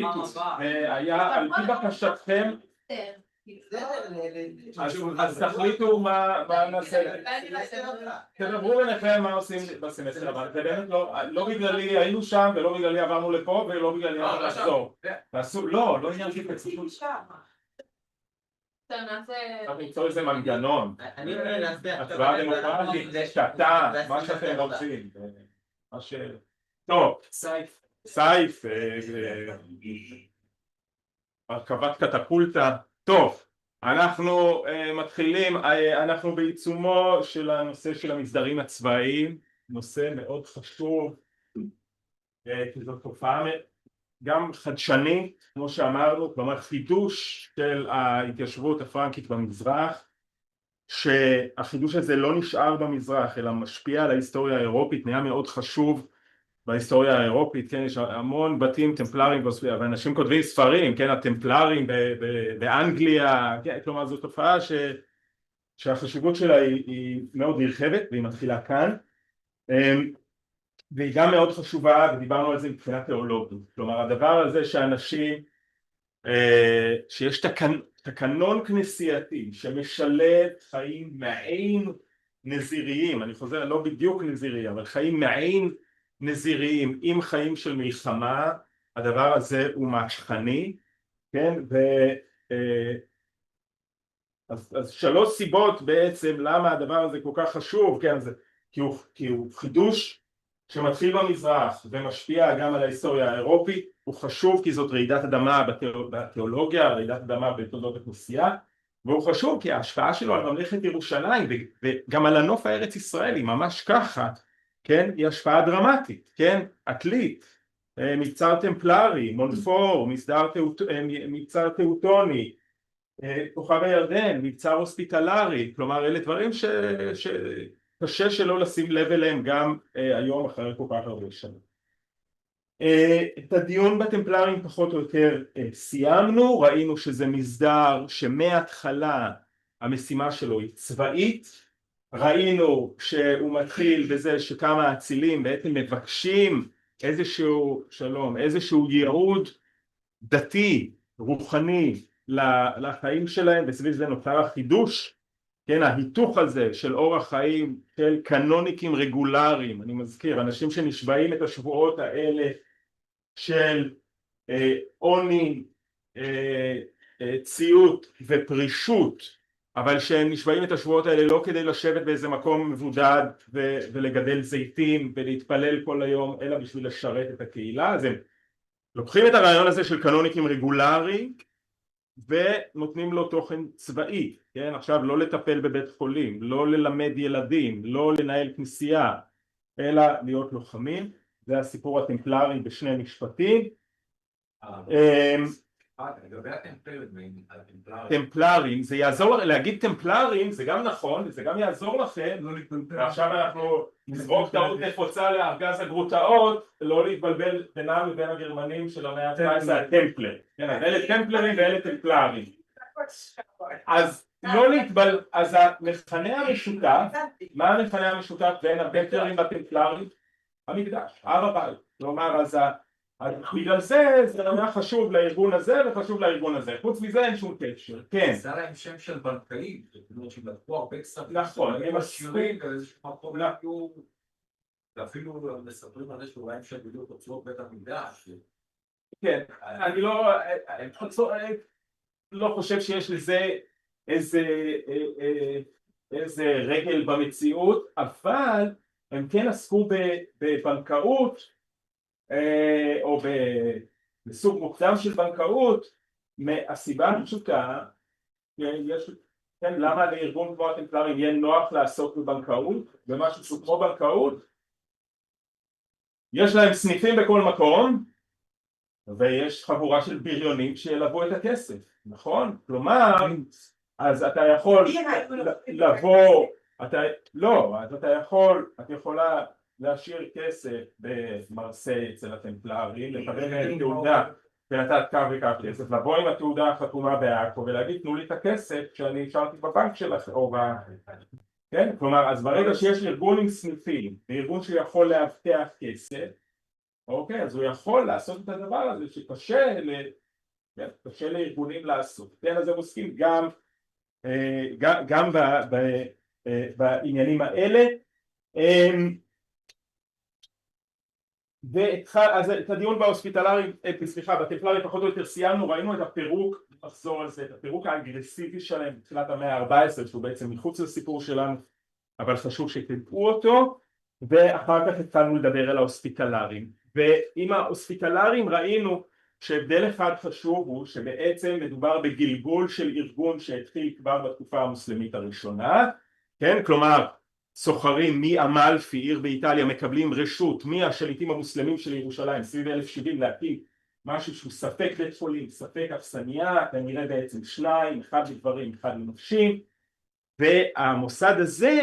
תחליטו, היה על פי בקשתכם, אז תחליטו מה נעשה, תדברו ביניכם מה עושים בסמסטר הבא, זה באמת לא בגללי היינו שם ולא בגללי עברנו לפה ולא בגללי עברנו לחזור, לא עניין של פציעות, צריך למצוא איזה מנגנון, הצבעה דמוקרטית, קטן, מה שאתם רוצים, טוב, סייף, הרכבת קטפולטה, טוב, אנחנו מתחילים, אנחנו בעיצומו של הנושא של המסדרים הצבאיים, נושא מאוד חשוב, כי זו תופעה גם חדשנית, כמו שאמרנו, כלומר חידוש של ההתיישבות הפרנקית במזרח, שהחידוש הזה לא נשאר במזרח אלא משפיע על ההיסטוריה האירופית, נהיה מאוד חשוב בהיסטוריה האירופית, כן, יש המון בתים טמפלרים ואנשים כותבים ספרים, כן, הטמפלרים באנגליה, כן, כלומר זו תופעה שהחשיבות שלה היא מאוד נרחבת והיא מתחילה כאן, והיא גם מאוד חשובה ודיברנו על זה מבחינה תיאולוגית, כלומר הדבר הזה שאנשים, שיש תקנון כנסייתי שמשלב חיים מעין נזיריים, אני חוזר לא בדיוק נזירי אבל חיים מעין נזיריים עם חיים של מלחמה, הדבר הזה הוא מהפכני, כן, אז שלוש סיבות בעצם למה הדבר הזה כל כך חשוב, כן, כי הוא חידוש שמתחיל במזרח ומשפיע גם על ההיסטוריה האירופית, הוא חשוב כי זאת רעידת אדמה בתיאולוגיה, רעידת אדמה בתולדות הכנסייה, והוא חשוב כי ההשפעה שלו על ממלכת ירושלים וגם על הנוף הארץ ישראלי, ממש ככה, כן, היא השפעה דרמטית, כן, עתלית, מבצר טמפלרי, מונפור, מבצר תאוטוני, כוכב הירדן, מבצר הוספיטלרי, כלומר אלה דברים קשה שלא לשים לב אליהם גם היום אחרי כל כך הרבה שנים. את הדיון בטמפלרים פחות או יותר סיימנו, ראינו שזה מסדר שמההתחלה המשימה שלו היא צבאית, ראינו שהוא מתחיל בזה שכמה האצילים בעצם מבקשים איזשהו ייעוד דתי, רוחני לחיים שלהם, וסביב זה נוצר החידוש, כן, ההיתוך הזה של אורח חיים של קנוניקים רגולריים, אני מזכיר, אנשים שנשבעים את השבועות האלה של עוני, ציות ופרישות, אבל שהם נשבעים את השבועות האלה לא כדי לשבת באיזה מקום מבודד ולגדל זיתים ולהתפלל כל היום, אלא בשביל לשרת את הקהילה. אז הם לוקחים את הרעיון הזה של קנוניקים רגולריים ונותנים לו תוכן צבאי, כן? עכשיו לא לטפל בבית חולים, לא ללמד ילדים, לא לנהל כנסייה, אלא להיות לוחמים. זה הסיפור הטמפלרי בשני משפטים. טמפלרים, זה יעזור, להגיד טמפלרים זה גם נכון, זה גם יעזור לכם, ועכשיו אנחנו נזרוק טעות נפוצה לארגז הגרוטאות, לא להתבלבל בינם ובין הגרמנים של המאה ה-19, הטמפלר, אלה טמפלרים ואלה טמפלרים, אז לא להתבלבל, אז המכנה המשותף, מה המכנה המשותף בין הטמפלרים והטמפלרים? המקדש, הר הבית, כלומר אז בגלל זה היה חשוב לארגון הזה וחשוב לארגון הזה, חוץ מזה אין שום קשר, כן. זה להם שם של בנקאים, שבדקו הרבה כספים, נכון, הם מספיק, ואפילו מספרים על זה שאולי הם שבדיוק הוצאו בית המקדש. כן, אני לא חושב שיש לזה איזה רגל במציאות, אבל הם כן עסקו בבנקאות, או בסוג מוקדם של בנקאות, מהסיבה הפשוטה, למה לארגון כמו הטמפלרים יהיה נוח לעסוק בבנקאות, ומשהו שהוא כמו בנקאות, יש להם סניפים בכל מקום, ויש חבורה של בריונים שילוו את הכסף, נכון? כלומר, אז אתה יכול לבוא, אז את יכולה להשאיר כסף במרסיי אצל הטמפלרים, לקבל תעודה ונתת כך וכך כסף, לבוא עם התעודה החתומה בעכו ולהגיד תנו לי את הכסף שאני השארתי בבנק שלך, כן? כלומר, אז ברגע שיש ארגון עם סניפים, וארגון שיכול להבטח כסף, אוקיי, אז הוא יכול לעשות את הדבר הזה שקשה לארגונים לעשות. כן, אז הם עוסקים גם בעניינים האלה. אז את הדיון בהוספיטלרי, סליחה, בטמפלרי פחות או יותר סיימנו, ראינו את הפירוק, נחזור על זה, את הפירוק האגרסיבי שלהם בתחילת המאה ה-14, שהוא בעצם מחוץ לסיפור שלנו, אבל חשוב שתדעו אותו, ואחר כך התחלנו לדבר על ההוספיטלרים. ועם ההוספיטלרים ראינו שהבדל אחד חשוב הוא שבעצם מדובר בגלגול של ארגון שהתחיל כבר בתקופה המוסלמית הראשונה, כן, כלומר סוחרים מאמלפי, עיר באיטליה, מקבלים רשות מהשליטים המוסלמים של ירושלים סביב 1070 להקים משהו שהוא ספק בית חולים, ספק אכסניה, כנראה בעצם שניים, אחד לגברים, אחד לנשים, והמוסד הזה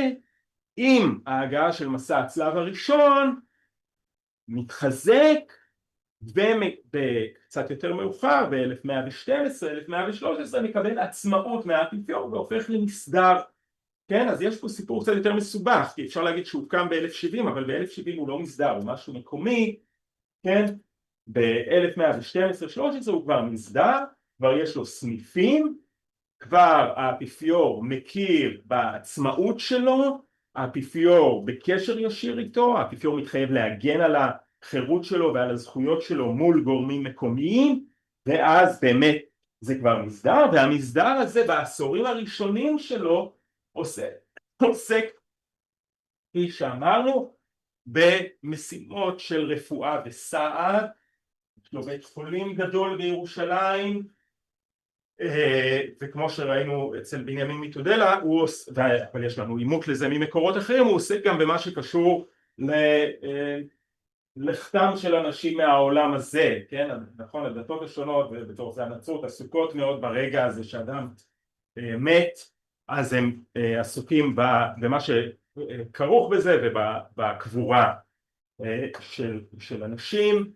עם ההגעה של מסע הצלב הראשון מתחזק, וקצת יותר מאוחר ב-1112, 1113 מקבל עצמאות מהאפיפיור והופך למסדר. כן, אז יש פה סיפור קצת יותר מסובך, כי אפשר להגיד שהוא קם ב-1070, אבל ב-1070 הוא לא מסדר, הוא משהו מקומי, כן, ב-1112-13 הוא כבר מסדר, כבר יש לו סניפים, כבר האפיפיור מכיר בעצמאות שלו, האפיפיור בקשר ישיר איתו, האפיפיור מתחייב להגן על החירות שלו ועל הזכויות שלו מול גורמים מקומיים, ואז באמת זה כבר מסדר, והמסדר הזה בעשורים הראשונים שלו עוסק, כפי שאמרנו, במשימות של רפואה וסעד. יש לו בית חולים גדול בירושלים, וכמו שראינו אצל בנימין מתודלה, אבל יש לנו אימות לזה ממקורות אחרים, הוא עוסק גם במה שקשור לכתם של אנשים מהעולם הזה, כן, נכון, הדתות השונות, ובתור זה הנצרות עסוקות מאוד ברגע הזה שאדם מת, אז הם עסוקים במה שכרוך בזה ובקבורה של אנשים,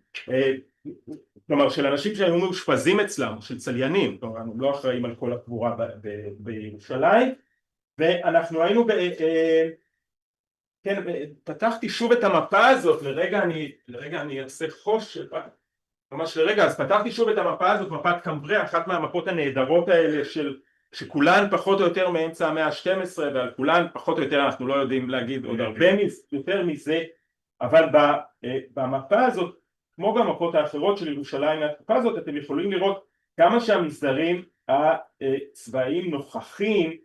כלומר של אנשים שהיו מאושפזים אצלם, של צליינים, כלומר הם לא אחראים על כל הקבורה בירושלים. ואנחנו היינו כן, פתחתי שוב את המפה הזאת, לרגע אני אעשה חושך, ממש לרגע, אז פתחתי שוב את המפה הזאת, מפת קמבריה, אחת מהמפות הנהדרות האלה שכולן פחות או יותר מאמצע המאה ה-12, ועל כולן פחות או יותר אנחנו לא יודעים להגיד עוד הרבה יותר מזה, אבל במפה הזאת, כמו במפות האחרות של ירושלים מהתקופה הזאת, אתם יכולים לראות כמה שהמסדרים הצבאיים נוכחים,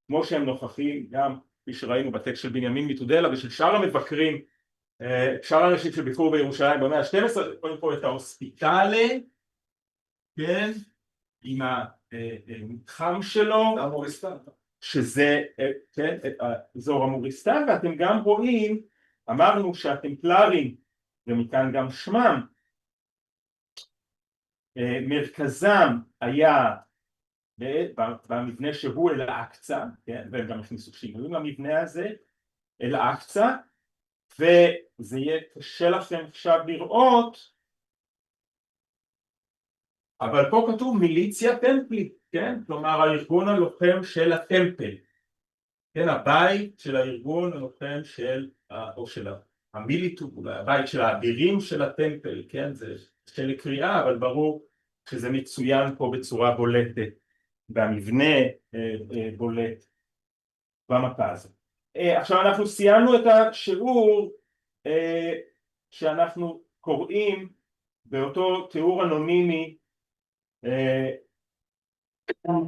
כמו שהם נוכחים גם כפי שראינו בטקסט של בנימין מתודלה ושל שאר המבקרים, שאר האנשים שביקרו בירושלים במאה ה-12, קודם כל את ההוספיטלה, כן, עם המתחם שלו, שזה, כן, אזור המוריסטן, ואתם גם רואים, אמרנו שהטמפלרים, ומכאן גם שמם, מרכזם היה במבנה שהוא אל-אקצא, כן, והם גם הכניסו שינויים למבנה הזה, אל-אקצא, וזה יהיה קשה לכם עכשיו לראות, אבל פה כתוב מיליציה טמפלית, כן, כלומר הארגון הלוחם של הטמפל, כן, הבית של הארגון הלוחם של, או של המיליטות, אולי הבית של האבירים של הטמפל, כן, זה של קריאה, אבל ברור שזה מצוין פה בצורה בולטת, והמבנה בולט במפה הזאת. עכשיו אנחנו סיימנו את השיעור שאנחנו קוראים באותו תיאור אנונימי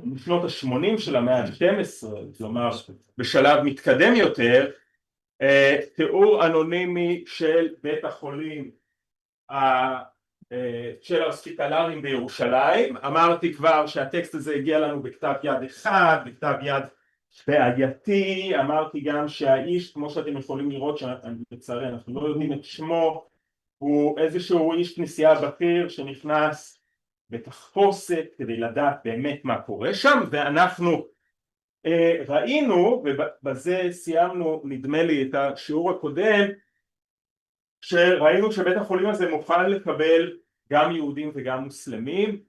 משנות ה-80 של המאה ה-12, כלומר בשלב מתקדם יותר, תיאור אנונימי של בית החולים של ההוספיטלרים בירושלים. אמרתי כבר שהטקסט הזה הגיע לנו בכתב יד אחד, בכתב יד בעייתי. אמרתי גם שהאיש, כמו שאתם יכולים לראות, לצערי אנחנו לא יודעים את שמו, הוא איזשהו איש כנסייה בכיר שנכנס בתחפושת כדי לדעת באמת מה קורה שם, ואנחנו ראינו, ובזה סיימנו נדמה לי את השיעור הקודם, שראינו שבית החולים הזה מוכן לקבל גם יהודים וגם מוסלמים,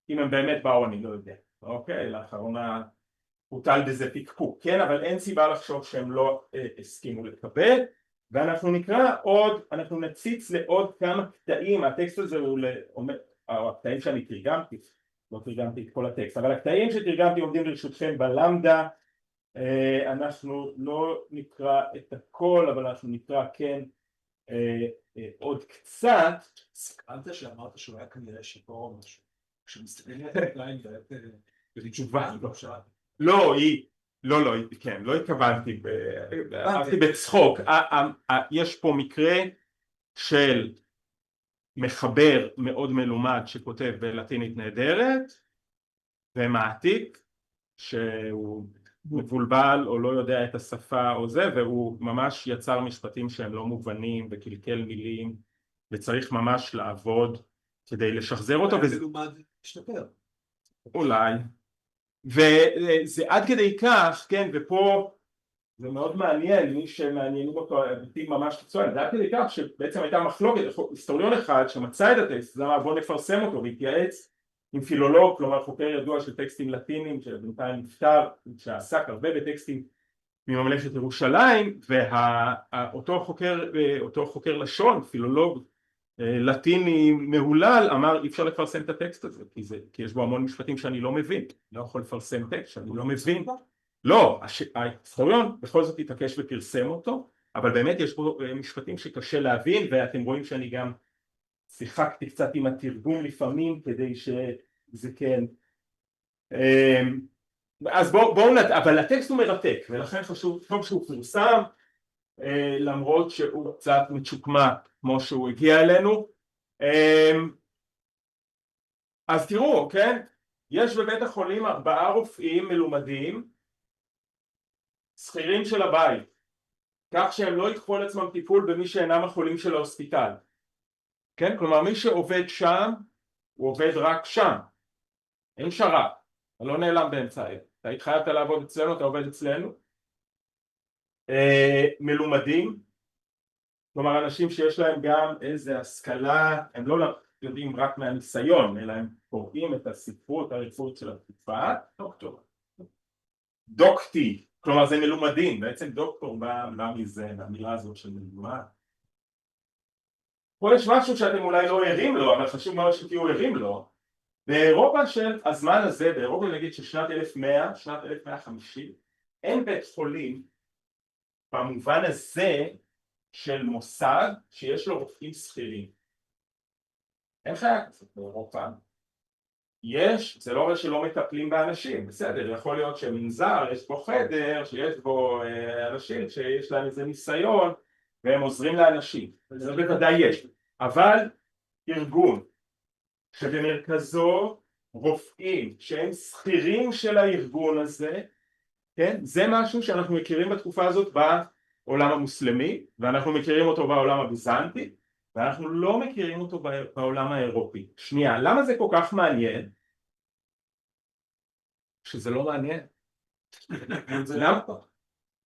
אם הם באמת באו אני לא יודע, אוקיי, לאחרונה הוטל בזה פקפוק, כן, אבל אין סיבה לחשוב שהם לא הסכימו לקבל. ואנחנו נקרא עוד, אנחנו נציץ לעוד כמה קטעים, הטקסט הזה הוא, הקטעים שאני תרגמתי, לא תרגמתי את כל הטקסט, אבל הקטעים שתרגמתי עומדים לרשותכם בלמדה, אנחנו לא נקרא את הכל, אבל אנחנו נקרא כן עוד קצת. סקרנת שאמרת שהוא היה כנראה שיפור או משהו, כשמסתכלים על הטקליין תשובה, לא, כן, לא התכוונתי, אמרתי בצחוק, יש פה מקרה של מחבר מאוד מלומד שכותב בלטינית נהדרת ומעתיק שהוא מבולבל או לא יודע את השפה או זה, והוא ממש יצר משפטים שהם לא מובנים וקלקל מילים וצריך ממש לעבוד כדי לשחזר אותו, וזה מלומד השתפר אולי, וזה עד כדי כך, כן, ופה זה מאוד מעניין, מי שמעניינים אותו היבטים ממש קיצוניים, זה עד כדי כך שבעצם הייתה מחלוקת, היסטוריון אחד שמצא את הטקסט, זה אמר בוא נפרסם אותו והתייעץ עם פילולוג, כלומר חוקר ידוע של טקסטים לטינים שבינתיים נפטר, שעסק הרבה בטקסטים מממלכת ירושלים, ואותו חוקר לשון, פילולוג לטיני מהולל, אמר אי אפשר לפרסם את הטקסט הזה כי יש בו המון משפטים שאני לא מבין, לא יכול לפרסם טקסט שאני לא מבין. לא, ההיסטוריון בכל זאת התעקש ופרסם אותו, אבל באמת יש בו משפטים שקשה להבין, ואתם רואים שאני גם שיחקתי קצת עם התרגום לפעמים כדי שזה כן, אז בואו אבל הטקסט הוא מרתק ולכן חשוב טוב שהוא פורסם, למרות שהוא קצת מצ'וקמק כמו שהוא הגיע אלינו. אז תראו, כן, יש בבית החולים 4 רופאים מלומדים שכירים של הבית, כך שהם לא ייקחו על עצמם טיפול במי שאינם החולים של ההוספיטל, כן? כלומר מי שעובד שם הוא עובד רק שם, אין שר"פ, אתה לא נעלם באמצע היום, אתה התחייבת לעבוד אצלנו, אתה עובד אצלנו. מלומדים, כלומר אנשים שיש להם גם איזה השכלה, הם לא יודעים רק מהניסיון אלא הם קוראים את הספרות הרפואית של התקופה. דוקטי, כלומר זה מלומדים, בעצם דוקטור בא מזה, מהמילה הזאת של מלומד. פה יש משהו שאתם אולי לא ערים לו, אבל חשוב מאוד שתהיו ערים לו. באירופה של הזמן הזה, באירופה נגיד של שנת 1100, שנת 1150, אין בית חולים במובן הזה של מוסד שיש לו רופאים שכירים. אין חיה כזאת באירופה. יש, זה לא אומר שלא מטפלים באנשים, בסדר, יכול להיות שמנזר, יש בו חדר, שיש בו אנשים שיש להם איזה ניסיון והם עוזרים לאנשים, זה בוודאי יש, אבל ארגון שבמרכזו רופאים שהם שכירים של הארגון הזה, כן? זה משהו שאנחנו מכירים בתקופה הזאת בעולם המוסלמי, ואנחנו מכירים אותו בעולם הביזנטי, ואנחנו לא מכירים אותו בעולם האירופי. שנייה, למה זה כל כך מעניין? שזה לא מעניין.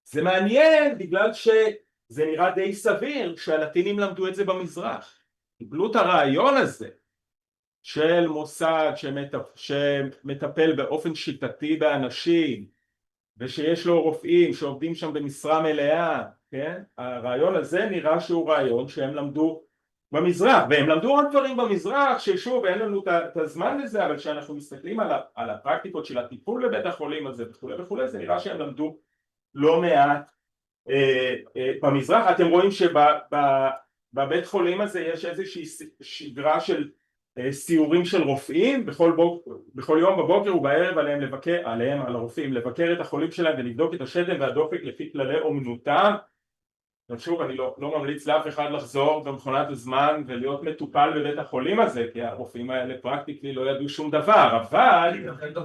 זה מעניין בגלל שזה נראה די סביר שהלטינים למדו את זה במזרח. קיבלו את הרעיון הזה של מוסד שמטפל באופן שיטתי באנשים ושיש לו רופאים שעובדים שם במשרה מלאה, כן? הרעיון הזה נראה שהוא רעיון שהם למדו במזרח, והם למדו עוד דברים במזרח ששוב אין לנו את הזמן לזה, אבל כשאנחנו מסתכלים על הפרקטיקות של הטיפול לבית החולים הזה וכו', זה נראה שהם למדו לא מעט במזרח. אתם רואים שבבית חולים הזה יש איזושהי שגרה של סיורים של רופאים, בכל יום בבוקר ובערב על הרופאים לבקר את החולים שלהם ולבדוק את השתן והדופק לפי כללי אומנותם. שוב, אני לא ממליץ לאף אחד לחזור במכונת הזמן ולהיות מטופל בבית החולים הזה, כי הרופאים האלה פרקטיקלי לא ידעו שום דבר, אבל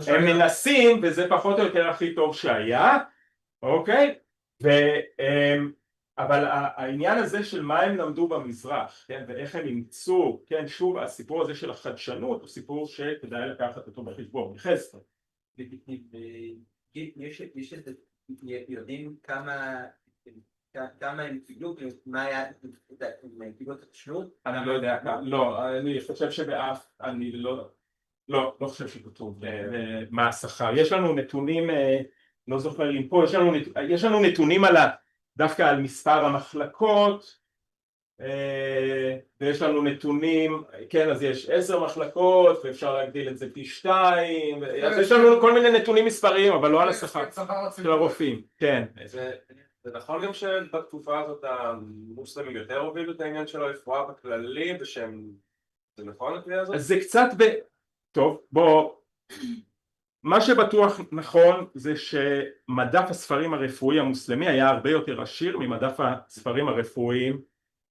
הם מנסים, וזה פחות או יותר הכי טוב שהיה, אוקיי? אבל העניין הזה של מה הם למדו במזרח, כן, ואיך הם אימצו, כן, שוב, הסיפור הזה של החדשנות הוא סיפור שכדאי לקחת אותו בחשבון. חסר. יודעים כמה הם קיבלו, מה היה, הם קיבלו את התשלום? אני לא יודע כמה, לא, אני חושב שבאף, אני לא חושב שכתוב מה השכר. יש לנו נתונים, לא זוכר אם פה, יש לנו נתונים על דווקא על מספר המחלקות, ויש לנו נתונים, כן, אז יש 10 מחלקות ואפשר להגדיל את זה פי 2, אז יש לנו כל מיני נתונים מספריים אבל לא על השכר של הרופאים. כן, זה נכון גם שבתקופה הזאת המוסלמים יותר הובילו את העניין של הרפואה בכללי ושהם, זה נכון הקביעה הזאת? אז זה קצת טוב, בוא, מה שבטוח נכון זה שמדף הספרים הרפואי המוסלמי היה הרבה יותר עשיר ממדף הספרים הרפואיים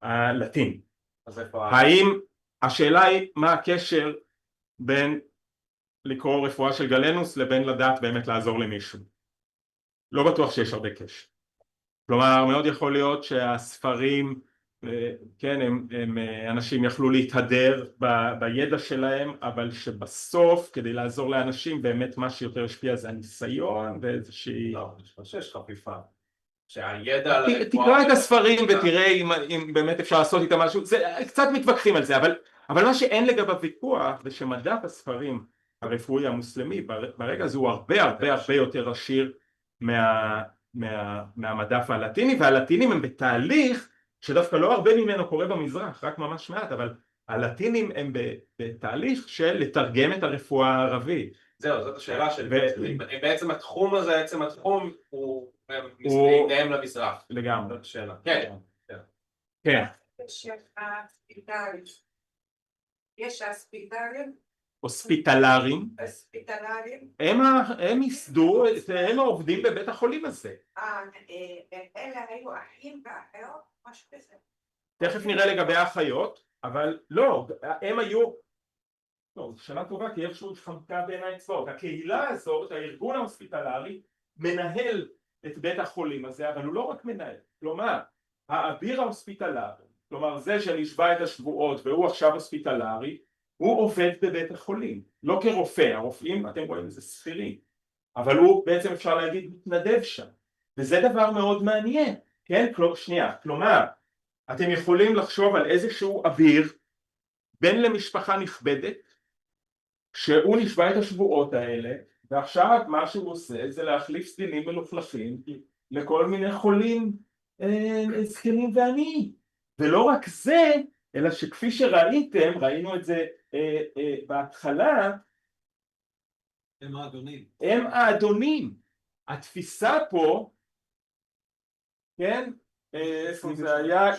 הלטיני. אז איפה? האם, השאלה היא מה הקשר בין לקרוא רפואה של גלנוס לבין לדעת באמת לעזור למישהו. לא בטוח שיש הרבה קשר. כלומר מאוד יכול להיות שהספרים, כן, הם אנשים יכלו להתהדר בידע שלהם, אבל שבסוף כדי לעזור לאנשים באמת מה שיותר השפיע זה הניסיון ואיזושהי... לא, אני חושב שיש חפיפה. שהידע על הרפואה... תקרא את הספרים ותראה אם באמת אפשר לעשות איתם משהו, קצת מתווכחים על זה, אבל מה שאין לגביו ויכוח זה שמדף הספרים הרפואי המוסלמי ברגע הזה הוא הרבה יותר עשיר מהמדף הלטיני, והלטינים הם בתהליך שדווקא לא הרבה ממנו קורה במזרח, רק ממש מעט, אבל הלטינים הם בתהליך של לתרגם את הרפואה הערבית. זהו, זאת השאלה שלי. בעצם התחום הזה, עצם התחום הוא מסתיים למזרח. לגמרי. זאת השאלה. כן. יש הספיטלרים, הוספיטלרים, הם ייסדו, הם העובדים בבית החולים הזה. אלה היו אחים ואחיות, משהו כזה. תכף נראה לגבי האחיות, אבל לא, הם היו, לא, זו שאלה טובה כי איכשהו חמקה בין האצבעות. הקהילה הזאת, הארגון ההוספיטלרי, מנהל את בית החולים הזה, אבל הוא לא רק מנהל, כלומר, האביר ההוספיטלרי, כלומר זה שנשבע את השבועות והוא עכשיו הוספיטלרי, הוא עובד בבית החולים, לא כרופא, הרופאים אתם רואים זה סחירים, אבל הוא בעצם אפשר להגיד מתנדב שם, וזה דבר מאוד מעניין, כן? כלומר, אתם יכולים לחשוב על איזשהו אביר, בן למשפחה נכבדת, שהוא נשבע את השבועות האלה, ועכשיו מה שהוא עושה זה להחליף סדינים מלוכלכים לכל מיני חולים זקנים ועניים, ולא רק זה, אלא שכפי שראיתם, ראינו את זה בהתחלה, הם האדונים. התפיסה פה, כן, זה היה,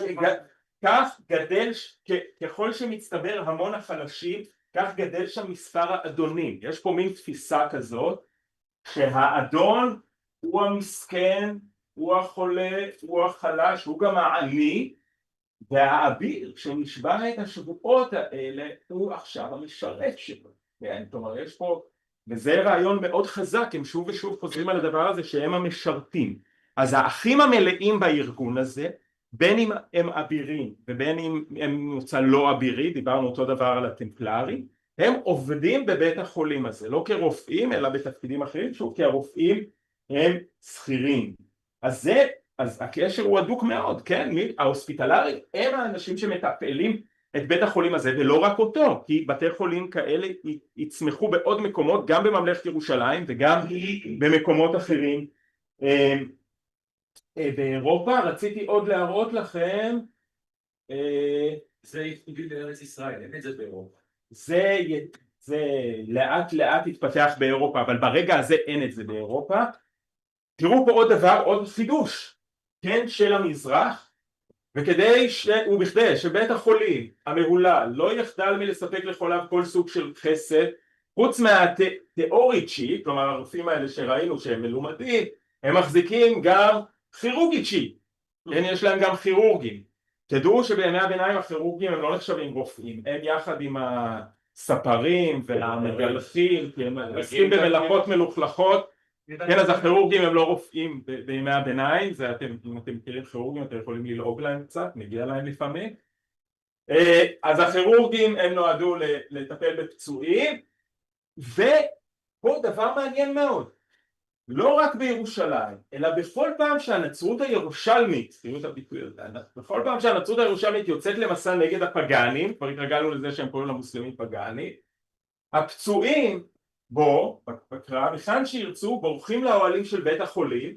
כך גדל, ככל שמצטבר המון החלשים, כך גדל שם מספר האדונים. יש פה מין תפיסה כזאת, שהאדון הוא המסכן, הוא החולה, הוא החלש, הוא גם העני, והאביר שנשבע את השבועות האלה הוא עכשיו המשרת שלו, כן? כלומר יש פה, וזה רעיון מאוד חזק, הם שוב ושוב חוזרים על הדבר הזה שהם המשרתים. אז האחים המלאים בארגון הזה, בין אם הם אבירים ובין אם הם מוצא לא אבירי, דיברנו אותו דבר על הטמפלרי, הם עובדים בבית החולים הזה, לא כרופאים אלא בתפקידים אחרים, שוב כי הרופאים הם שכירים. אז הקשר הוא הדוק מאוד, כן? ההוספיטלרים הם האנשים שמטפלים את בית החולים הזה, ולא רק אותו, כי בתי חולים כאלה יצמחו בעוד מקומות, גם בממלכת ירושלים וגם במקומות אחרים באירופה. רציתי עוד להראות לכם, זה ייחודי לארץ ישראל, אין את זה באירופה. זה לאט לאט התפתח באירופה, אבל ברגע הזה אין את זה באירופה. תראו פה עוד דבר, עוד חידוש, כן, של המזרח, ובכדי שבית החולים המהולל לא יחדל מלספק לחוליו כל סוג של חסד, חוץ מהתיאוריצ'י, כלומר הרופאים האלה שראינו שהם מלומדים, הם מחזיקים גם כירורגית, כן, יש להם גם כירורגים. תדעו שבימי הביניים הכירורגים הם לא נחשבים רופאים, הם יחד עם הספרים והמגלחים, כי הם עוסקים במלאכות מלוכלכות. כן, אז הכירורגים הם לא רופאים בימי הביניים, זה אם אתם מכירים כירורגים אתם יכולים ללעוג להם קצת, מגיע להם לפעמים. אז הכירורגים הם נועדו לטפל בפצועים, ופה דבר מעניין מאוד, לא רק בירושלים, אלא בכל פעם שהנצרות הירושלמית, תראו את הביטוי הזה, בכל פעם שהנצרות הירושלמית יוצאת למסע נגד הפגאנים, כבר התרגלנו לזה שהם קוראים למוסלמים פגאנים, הפצועים בו, בקרב, וכאן שירצו, בורחים לאוהלים של בית החולים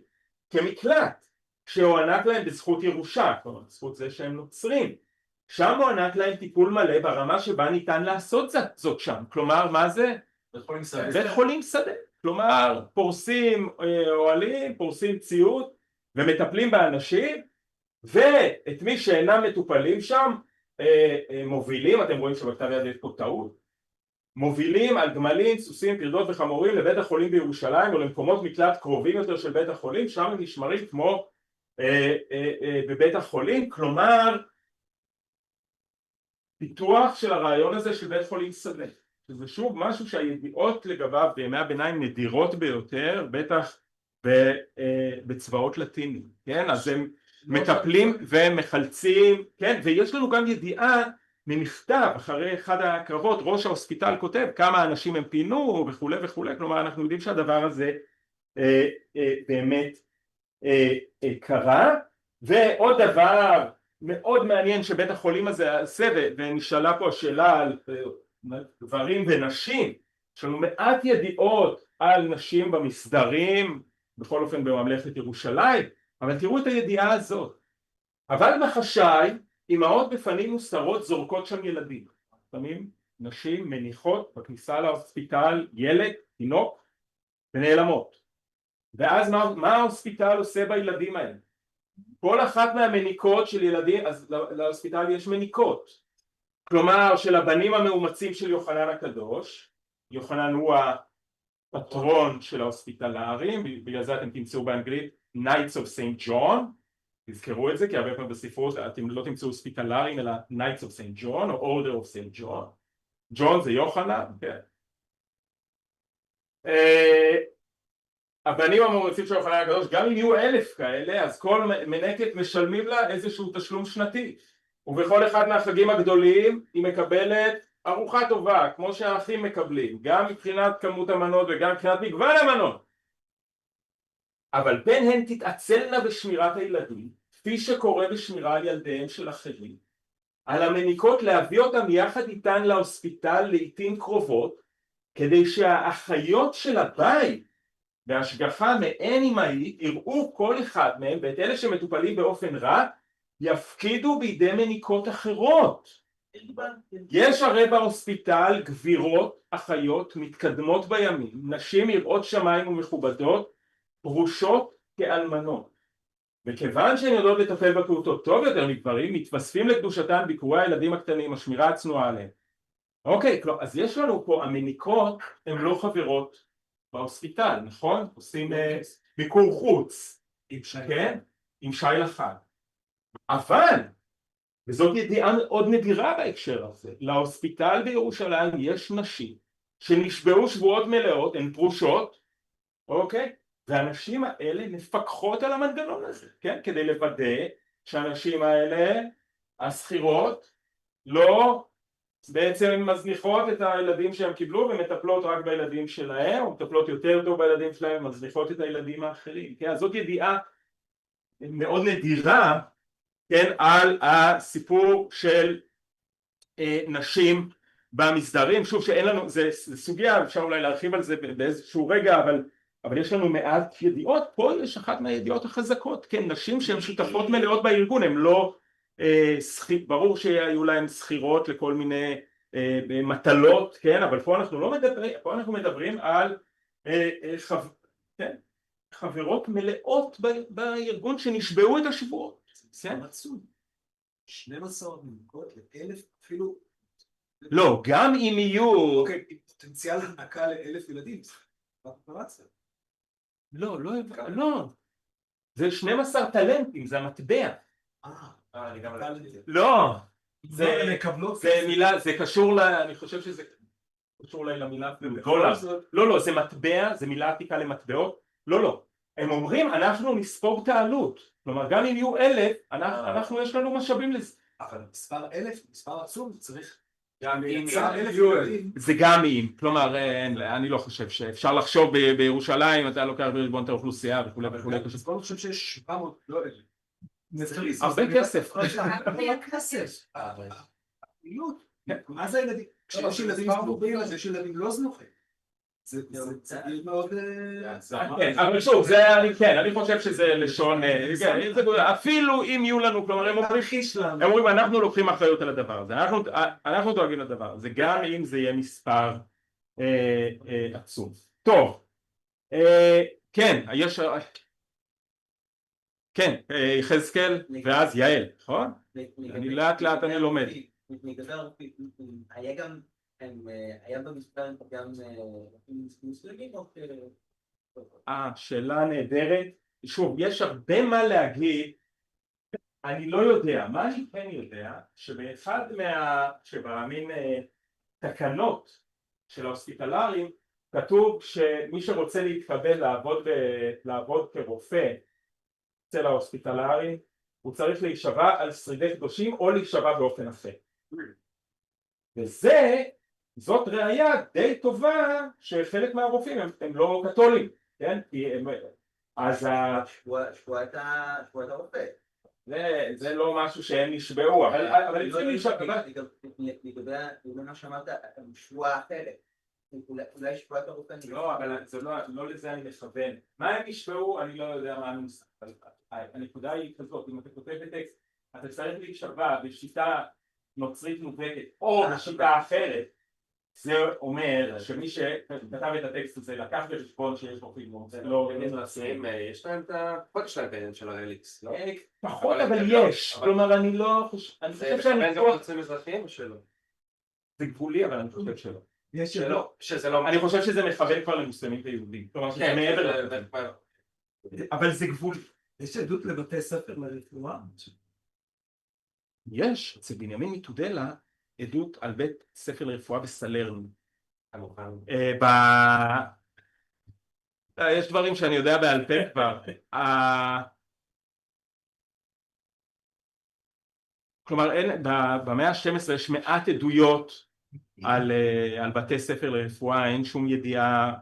כמקלט. שהוענק להם בזכות ירושה, כלומר בזכות זה שהם נוצרים. שם הוענק להם טיפול מלא ברמה שבה ניתן לעשות זאת שם. כלומר, מה זה? בית חולים שדה. כלומר, פורסים אוהלים, פורסים ציוד ומטפלים באנשים, ואת מי שאינם מטופלים שם מובילים, אתם רואים שבכתב יד יש פה טעות, מובילים על גמלים, סוסים, פרדות וחמורים לבית החולים בירושלים או למקומות מקלט קרובים יותר של בית החולים, שם הם נשמרים כמו בבית החולים. כלומר, פיתוח של הרעיון הזה של בית חולים שדה, שזה שוב משהו שהידיעות לגביו בימי הביניים נדירות ביותר, בטח בצבאות לטינים, כן? אז הם מטפלים ומחלצים, כן? ויש לנו גם ידיעה ממכתב אחרי אחד הקרבות, ראש ההוספיטל כותב כמה אנשים הם פינו וכולי וכולי, כלומר אנחנו יודעים שהדבר הזה באמת קרה. ועוד דבר מאוד מעניין שבית החולים הזה עושה, ונשאלה פה השאלה על גברים ונשים, יש לנו מעט ידיעות על נשים במסדרים, בכל אופן בממלכת ירושלים, אבל תראו את הידיעה הזאת. אבל בחשאי, אמהות בפנים וסתרות זורקות שם ילדים. לפעמים נשים מניחות בכניסה להוספיטל ילד, תינוק, ונעלמות. ואז מה ההוספיטל עושה בילדים האלה? כל אחת מהמניקות של ילדים, אז להוספיטל יש מניקות. כלומר, של הבנים המאומצים של יוחנן הקדוש, יוחנן הוא הפטרון של ההוספיטלרים, בגלל זה אתם תמצאו באנגלית Knights of St. John, תזכרו את זה, כי הרבה פעמים בספרות אתם לא תמצאו הוספיטלרים, אלא Knights of St. John, או Order of St. John. ג'ון זה יוחנן, כן. הבנים המאומצים של יוחנן הקדוש, גם אם יהיו 1,000 כאלה, אז כל מנקת משלמים לה איזשהו תשלום שנתי. ובכל אחד מהחגים הגדולים היא מקבלת ארוחה טובה, כמו שהאחים מקבלים, גם מבחינת כמות המנות וגם מבחינת מגוון המנות. אבל בין הן תתעצלנה בשמירת הילדים, כפי שקורה בשמירה על ילדיהם של אחרים, על המניקות להביא אותם יחד איתן להוספיטל לעתים קרובות, כדי שהאחיות של הבית בהשגחה מעין אמהית יראו כל אחד מהם, ואת אלה שמטופלים באופן רע יפקידו בידי מניקות אחרות. יש הרי בהוספיטל גבירות, אחיות, מתקדמות בימים, נשים יראות שמיים ומכובדות, פרושות כאלמנות. וכיוון שהן יודעות לטפל בפעוטות טוב יותר מגברים, מתווספים לקדושתן ביקורי הילדים הקטנים, השמירה הצנועה עליהם. אוקיי, אז יש לנו פה, המניקות הן לא חברות בהוספיטל, נכון? עושים ביקור חוץ, כן? עם שי לחג. אבל, וזאת ידיעה מאוד נדירה בהקשר הזה, להוספיטל בירושלים יש נשים שנשבעו שבועות מלאות, הן פרושות, אוקיי? והנשים האלה מפקחות על המנגנון הזה, כן? כדי לוודא שהנשים האלה, השכירות, לא בעצם מזניחות את הילדים שהם קיבלו ומטפלות רק בילדים שלהם, או מטפלות יותר טוב בילדים שלהם, מזניחות את הילדים האחרים, כן? אז זאת ידיעה מאוד נדירה, כן? על הסיפור של נשים במסדרים, שוב שאין לנו, זה סוגיה, אפשר אולי להרחיב על זה באיזשהו רגע, אבל יש לנו מעט ידיעות. פה יש אחת מהידיעות החזקות, כן? נשים שהן שותפות מלאות בארגון, הן לא ברור שהיו להן שכירות לכל מיני מטלות, כן? אבל פה אנחנו לא מדברים, פה אנחנו מדברים על חברות מלאות בארגון שנשבעו את השבועות. זה מצוי. 12 מניקות ל1,000 אפילו. לא, גם אם יהיו... אוקיי, פוטנציאל הנקה ל1,000 ילדים. לא, לא. זה 12 טלנטים, זה המטבע. אני גם לא. זה מילה, זה קשור אני חושב שזה קשור למילה דולר. לא, זה מטבע, זה מילה עתיקה למטבעות. לא. הם אומרים, אנחנו נספור את העלות. כלומר, גם אם יהיו 1,000, אנחנו יש לנו משאבים לזה. אבל מספר 1,000, מספר עצום, צריך... זה גם אם, כלומר, אני לא חושב שאפשר לחשוב בירושלים, אתה לוקח בחשבון את האוכלוסייה וכולי וכולי. אני חושב שיש 700, לא 1,000. הרבה כסף. הפעילות, מה זה ילדים? כשיש ילדים זנוחים, אז יש ילדים לא זנוחים. זה צעיר מאוד... כן, אבל שוב, אני חושב שזה לשון, אפילו אם יהיו לנו, כלומר הם אומרים אנחנו לוקחים אחריות על הדבר הזה, אנחנו דואגים לדבר הזה, גם אם זה יהיה מספר עצום. טוב, כן, יש, כן, יחזקאל ואז יעל, נכון? אני לאט לאט אני לומד. לגבי הרופאים, היה במספר גם מוסלמים או שאלה נהדרת. שוב, יש הרבה מה להגיד, אני לא יודע, מה אני כן יודע, שבמין תקנות של ההוספיטלרים כתוב שמי שרוצה להתקבל לעבוד כרופא אצל ההוספיטלרי הוא צריך להישבע על שרידי קדושים או להישבע באופן אחר. וזאת ראייה די טובה שחלק מהרופאים הם לא קתולים, כן? אז שבועת הרופא. זה לא משהו שהם נשבעו, אבל לפעמים נשבע. לגבי מה שאמרת, שבועה אחרת. אולי שבועת הרופא. לא, אבל לא לזה אני מכוון. מה הם נשבעו, אני לא יודע מה הנוסח. הנקודה היא כזאת, אם אתה כותב בטקסט, אתה צריך להישבע בשיטה נוצרית מובהקת או בשיטה אחרת. זה אומר שמי שכתב את הטקסט הזה לקח בחשבון שיש בו חיבור. יש להם את הפחות שלהם בעניין של האליקס, לא? פחות אבל יש, כלומר אני לא חושב, אני חושב שאני גם יוצאים מזרחיים או שלא? זה גבולי אבל אני חושב שלא. שלא. אני חושב שזה מכוון כבר למוסלמים ויהודים, כלומר שזה מעבר לזה. אבל זה גבולי. יש עדות לבתי ספר לרפואה? יש, אצל בנימין מתודלה עדות על בית ספר לרפואה בסלרן. יש דברים שאני יודע בעל פה כבר. כלומר במאה ה-12 יש מעט עדויות על בתי ספר לרפואה, אין שום ידיעה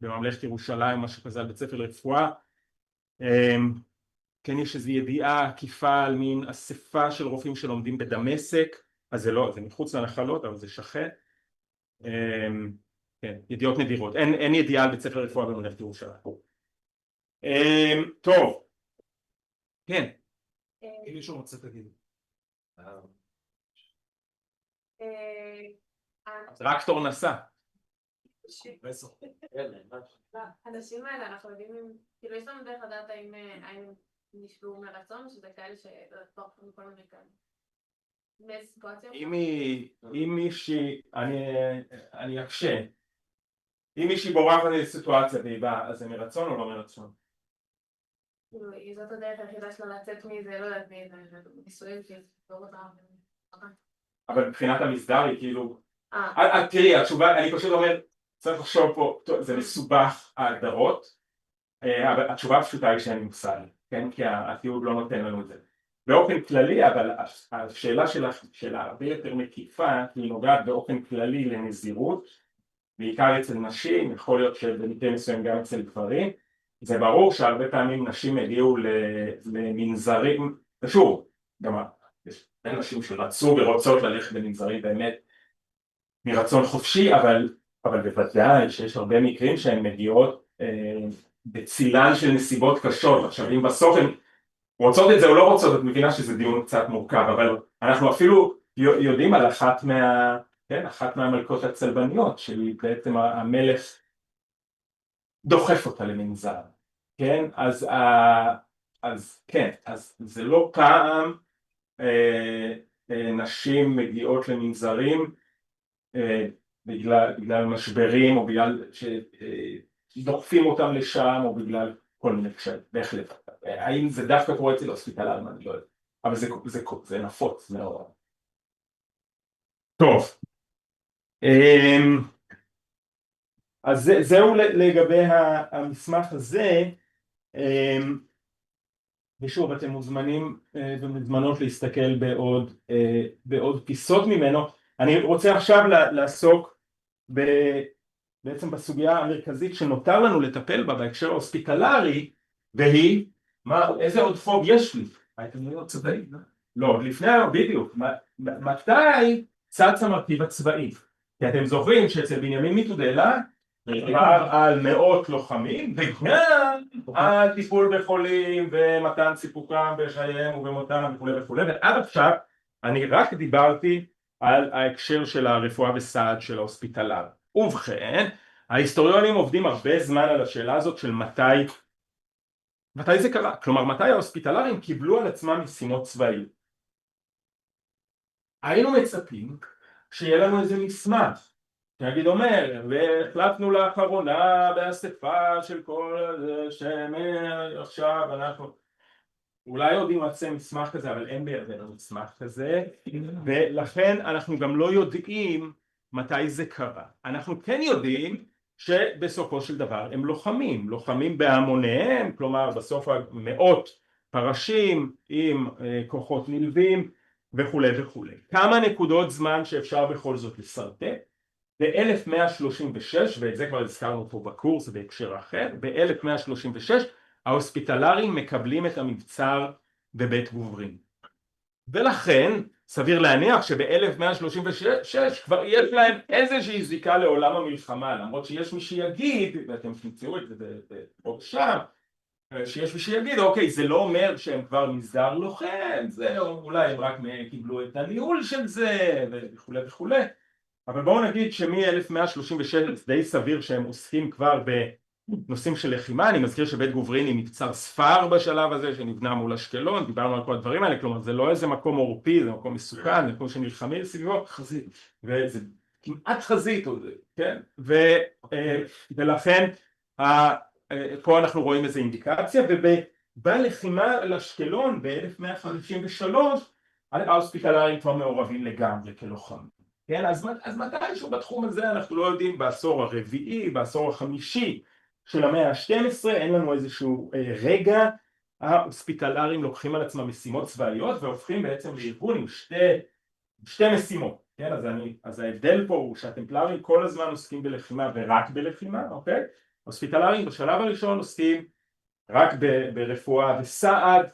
בממלכת ירושלים משהו כזה על בית ספר לרפואה. כן, יש איזו ידיעה עקיפה על מין אספה של רופאים שלומדים בדמשק, אז זה לא, זה מחוץ לנחלות אבל זה שכן. כן, ידיעות נדירות, אין ידיעה על בית ספר לרפואה בממלכת ירושלים. טוב, כן. אם מישהו רוצה תגידו. טרקטור נסע. האנשים האלה אנחנו יודעים אם, כאילו יש לנו דרך לדעת האם נשבעו מרצון, שזה כאלה שתוך כל מיני כאלה. אם מישהי, אני אקשה, אם מישהי בורחת לסיטואציה והיא באה, אז זה מרצון או לא מרצון? זאת הדרך היחידה שלה לצאת מזה, לא יודעת מי זה, נישואים כאילו, לא אותם. אבל מבחינת המסדר היא כאילו, תראי, התשובה, אני פשוט אומר, צריך לחשוב פה, זה מסובך ההגדרות, התשובה הפשוטה היא שאין מושג, כן? כי התיעוד לא נותן לנו את זה. באופן כללי, אבל השאלה שלה הרבה יותר מקיפה, כי היא נוגעת באופן כללי לנזירות, בעיקר אצל נשים, יכול להיות שבמקרה מסוים גם אצל גברים, זה ברור שהרבה פעמים נשים הגיעו למנזרים, ושוב, גם יש נשים שרצו ורוצות ללכת למנזרים באמת מרצון חופשי, אבל בוודאי שיש הרבה מקרים שהן מגיעות בצילן של נסיבות קשות. עכשיו אם בסוף הן רוצות את זה או לא רוצות, את מבינה שזה דיון קצת מורכב, אבל אנחנו אפילו יודעים על אחת מהמלכות הצלבניות, שהיא בעצם המלך דוחף אותה למנזר, כן? אז כן, אז זה לא פעם נשים מגיעות למנזרים בגלל משברים או בגלל שדוחפים אותם לשם או בגלל כל מיני קשיים, בהחלט. האם זה דווקא קורה אצל הוספיטלרים, אני לא יודע, אבל זה נפוץ מאוד. טוב, אז זהו לגבי המסמך הזה, ושוב אתם מוזמנים ומוזמנות להסתכל בעוד פיסות ממנו. אני רוצה עכשיו לעסוק בעצם בסוגיה המרכזית שנותר לנו לטפל בה בהקשר ההוספיטלרי, והיא, איזה עוד פוג יש לי? הייתם לא צבאי, לא? לא, לפני, בדיוק, מתי צץ המרכיב הצבאי? כי אתם זוכרים שאצל בנימין מתודלה מדובר על מאות לוחמים וגם על טיפול בחולים ומתן סיפוקם בחייהם ובמותם וכולי וכולי, ועד עכשיו אני רק דיברתי על ההקשר של הרפואה וסעד של ההוספיטלר. ובכן, ההיסטוריונים עובדים הרבה זמן על השאלה הזאת של מתי זה קרה, כלומר מתי ההוספיטלרים קיבלו על עצמם משימות צבאיות. היינו מצפים שיהיה לנו איזה מסמך נגיד אומר, והחלטנו לאחרונה באספה של כל זה שעכשיו אנחנו אולי עוד יימצא מסמך כזה, אבל אין בידינו מסמך כזה, ולכן אנחנו גם לא יודעים מתי זה קרה. אנחנו כן יודעים שבסופו של דבר הם לוחמים בהמוניהם, כלומר בסוף מאות פרשים עם כוחות נלווים וכולי וכולי. כמה נקודות זמן שאפשר בכל זאת לסרטט. ב-1136, ואת זה כבר הזכרנו פה בקורס בהקשר אחר, ב-1136 ההוספיטלרים מקבלים את המבצר בבית גוברין. ולכן סביר להניח שב-1136 כבר יש להם איזושהי זיקה לעולם המלחמה, למרות שיש מי שיגיד, ואתם תמצאו את זה פה שם, שיש מי שיגיד, אוקיי, זה לא אומר שהם כבר מסדר לוחם, זה אולי הם רק קיבלו את הניהול של זה וכולי וכולי. אבל בואו נגיד שמ-1136 די סביר שהם עוסקים כבר בנושאים של לחימה. אני מזכיר שבית גוברין היא מבצר ספר בשלב הזה שנבנה מול אשקלון, דיברנו על כל הדברים האלה, כלומר זה לא איזה מקום עורפי, זה מקום מסוכן, זה מקום שנלחמים סביבו, וזה כמעט חזית, כן? ולכן פה אנחנו רואים איזו אינדיקציה, ובלחימה על אשקלון ב-1153 ההוספיטלרים כבר מעורבים לגמרי כלוחמים. כן, אז מתישהו בתחום הזה אנחנו לא יודעים, בעשור הרביעי, בעשור החמישי של המאה ה-12, אין לנו איזשהו רגע, ההוספיטלרים לוקחים על עצמם משימות צבאיות והופכים בעצם לארגון עם שתי משימות, כן, אז ההבדל פה הוא שהטמפלרים כל הזמן עוסקים בלחימה ורק בלחימה, אוקיי? ההוספיטלרים בשלב הראשון עוסקים רק ברפואה וסעד,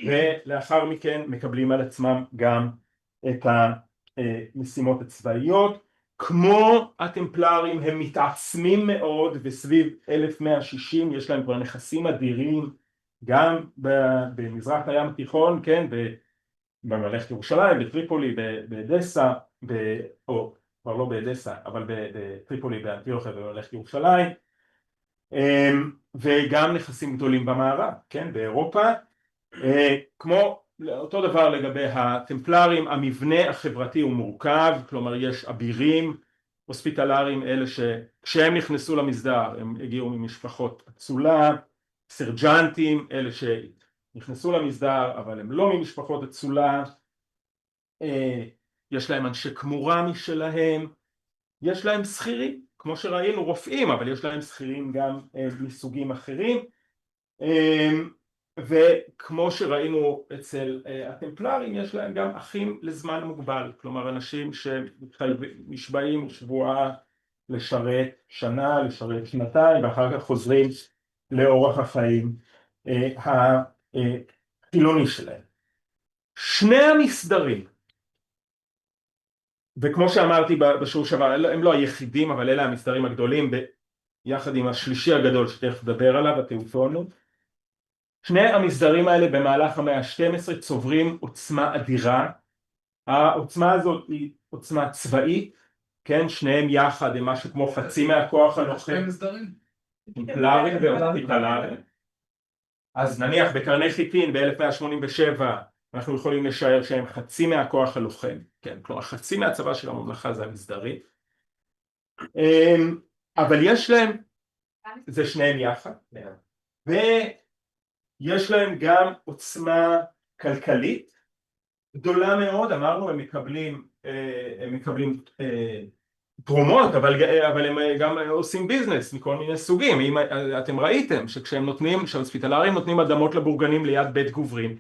ולאחר מכן מקבלים על עצמם גם את המשימות הצבאיות. כמו הטמפלרים הם מתעצמים מאוד, וסביב 1160 יש להם כבר נכסים אדירים גם במזרח הים התיכון, כן, בממלכת ירושלים, בטריפולי, באדסה, או כבר לא באדסה, אבל בטריפולי, באנטיוכיה ובממלכת ירושלים, וגם נכסים גדולים במערב, כן, באירופה. כמו אותו דבר לגבי הטמפלרים, המבנה החברתי הוא מורכב, כלומר יש אבירים הוספיטלרים, אלה שכשהם נכנסו למסדר הם הגיעו ממשפחות אצולה, סרג'נטים, אלה שנכנסו למסדר אבל הם לא ממשפחות אצולה, יש להם אנשי כמורה משלהם, יש להם שכירים, כמו שראינו רופאים, אבל יש להם שכירים גם מסוגים אחרים, וכמו שראינו אצל הטמפלרים יש להם גם אחים לזמן מוגבל, כלומר אנשים שנשבעים שבועה לשרת שנה, לשרת שנתיים, ואחר כך חוזרים לאורח החיים החילוני שלהם. שני המסדרים, וכמו שאמרתי בשיעור שעבר, הם לא היחידים, אבל אלה המסדרים הגדולים, יחד עם השלישי הגדול שתכף נדבר עליו, התאופונות. שני המסדרים האלה במהלך המאה ה-12 צוברים עוצמה אדירה. העוצמה הזאת היא עוצמה צבאית, כן, שניהם יחד הם משהו כמו חצי מהכוח הלוחם. טמפלרים והוספיטלרים. אז נניח בקרני חיטין ב-1187 אנחנו יכולים לשער שהם חצי מהכוח הלוחם, כן, כלומר חצי מהצבא של הממלכה זה המסדרי. אבל יש להם, זה שניהם יחד, ויש להם גם עוצמה כלכלית גדולה מאוד. אמרנו הם מקבלים תרומות, אבל הם גם עושים ביזנס מכל מיני סוגים. אם אתם ראיתם שכשהם נותנים, שההוספיטלרים נותנים אדמות לבורגנים ליד בית גוברין,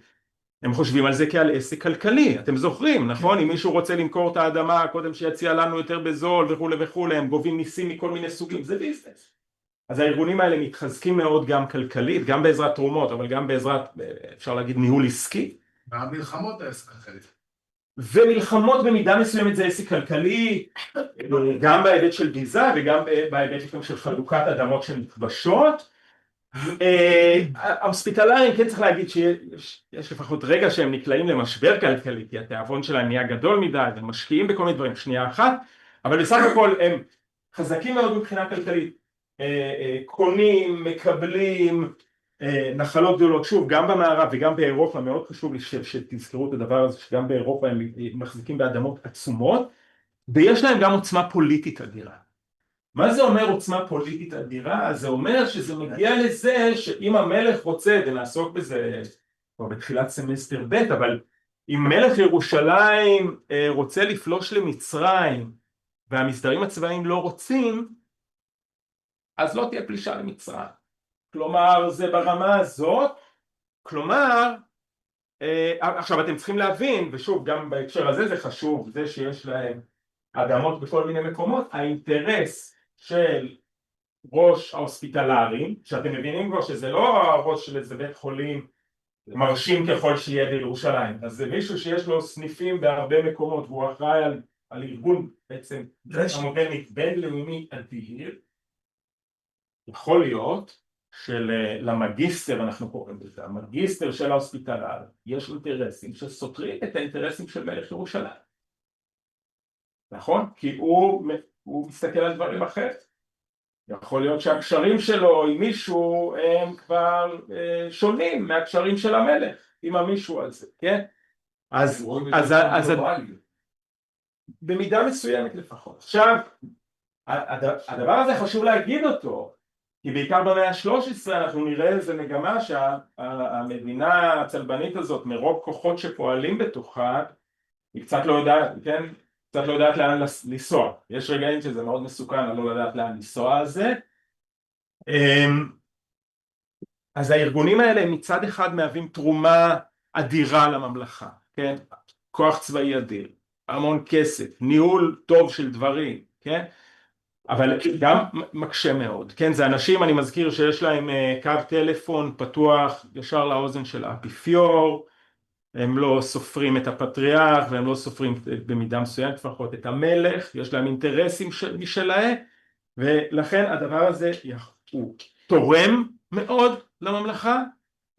הם חושבים על זה כעל עסק כלכלי. אתם זוכרים, נכון? אם מישהו רוצה למכור את האדמה קודם שיציע לנו יותר בזול וכו' וכו', הם גובים מיסים מכל מיני סוגים, זה ביזנס. אז הארגונים האלה מתחזקים מאוד גם כלכלית, גם בעזרת תרומות, אבל גם בעזרת, אפשר להגיד, ניהול עסקי. והמלחמות העסק כלכלית. ומלחמות במידה מסוימת זה עסק כלכלי, גם בהיבט של ביזה וגם בהיבט של חלוקת אדמות שנכבשות. ההוספיטלרים, כן צריך להגיד שיש לפחות רגע שהם נקלעים למשבר כלכלי, כי התיאבון שלהם נהיה גדול מדי, והם משקיעים בכל מיני דברים, שנייה אחת, אבל בסך הכל הם חזקים מאוד מבחינה כלכלית, קונים, מקבלים, נחלות גדולות, שוב, גם במערב וגם באירופה, מאוד חשוב לי שתזכרו את הדבר הזה, שגם באירופה הם מחזיקים באדמות עצומות, ויש להם גם עוצמה פוליטית אדירה. מה זה אומר עוצמה פוליטית אדירה? זה אומר שזה מגיע לזה שאם המלך רוצה, ונעסוק בזה כבר בתחילת סמסטר ב', אבל אם מלך ירושלים רוצה לפלוש למצרים, והמסדרים הצבאיים לא רוצים, אז לא תהיה פלישה למצרים. כלומר, זה ברמה הזאת, כלומר, עכשיו אתם צריכים להבין, ושוב, גם בהקשר הזה זה חשוב, זה שיש להם אדמות בכל מיני מקומות, האינטרס של ראש ההוספיטלרים, שאתם מבינים כבר שזה לא הראש של איזה בית חולים מרשים ככל שיהיה בירושלים, אז זה מישהו שיש לו סניפים בהרבה מקומות, והוא אחראי על ארגון בעצם המודרנית בינלאומי אדיר, יכול להיות שלמגיסטר, אנחנו קוראים לזה, המגיסטר של ההוספיטלר, יש אינטרסים שסותרים את האינטרסים של מלך ירושלים. נכון? כי הוא מסתכל על דברים אחרת. יכול להיות שהקשרים שלו עם מישהו הם כבר שונים מהקשרים של המלך עם המישהו הזה, כן? אז במידה מסוימת לפחות. עכשיו, הדבר הזה חשוב להגיד אותו, כי בעיקר במאה ה-13 אנחנו נראה איזה מגמה שהמדינה הצלבנית הזאת מרוב כוחות שפועלים בתוכה, היא קצת לא יודעת, כן? קצת לא יודעת לאן לנסוע. יש רגעים שזה מאוד מסוכן, לא לדעת לאן לנסוע על זה. אז הארגונים האלה מצד אחד מהווים תרומה אדירה לממלכה, כן? כוח צבאי אדיר, המון כסף, ניהול טוב של דברים, כן? אבל גם מקשה מאוד, כן? זה אנשים, אני מזכיר שיש להם קו טלפון פתוח ישר לאוזן של האפיפיור, הם לא סופרים את הפטריארך והם לא סופרים במידה מסוימת לפחות את המלך, יש להם אינטרסים משלהם, ולכן הדבר הזה הוא תורם מאוד לממלכה,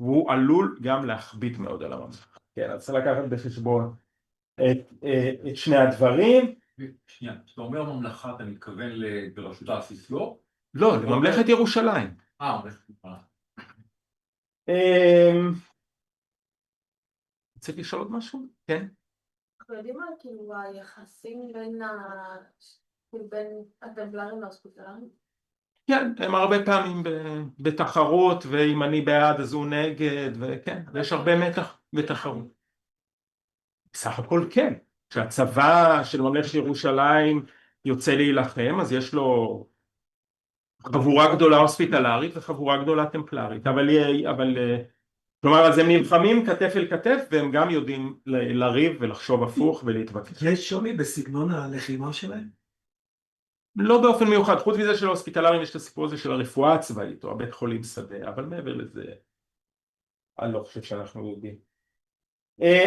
והוא עלול גם להכביד מאוד על הממלכה. כן, אז צריך לקחת בחשבון את שני הדברים. שנייה, כשאתה אומר ממלכה אתה מתכוון בראשות האפיפיור? לא, לממלכת ירושלים. ממלכת ירושלים. רציתי לשאול עוד משהו? כן? אנחנו יודעים על כאילו היחסים בין הטמפלרים להוספיטלרים? כן, הם הרבה פעמים בתחרות, ואם אני בעד אז הוא נגד, וכן, יש הרבה מתח בתחרות. בסך הכל כן, כשהצבא של ממלכת ירושלים יוצא להילחם, אז יש לו חבורה גדולה הוספיטלרית וחבורה גדולה טמפלרית, אבל כלומר, אז הם נלחמים כתף אל כתף, והם גם יודעים לריב ולחשוב הפוך ולהתווכח. יש שוני בסגנון הלחימה שלהם? לא באופן מיוחד, חוץ מזה של ההוספיטלרים יש את הסיפור הזה של הרפואה הצבאית, או הבית חולים שדה, אבל מעבר לזה, אני לא חושב שאנחנו יודעים.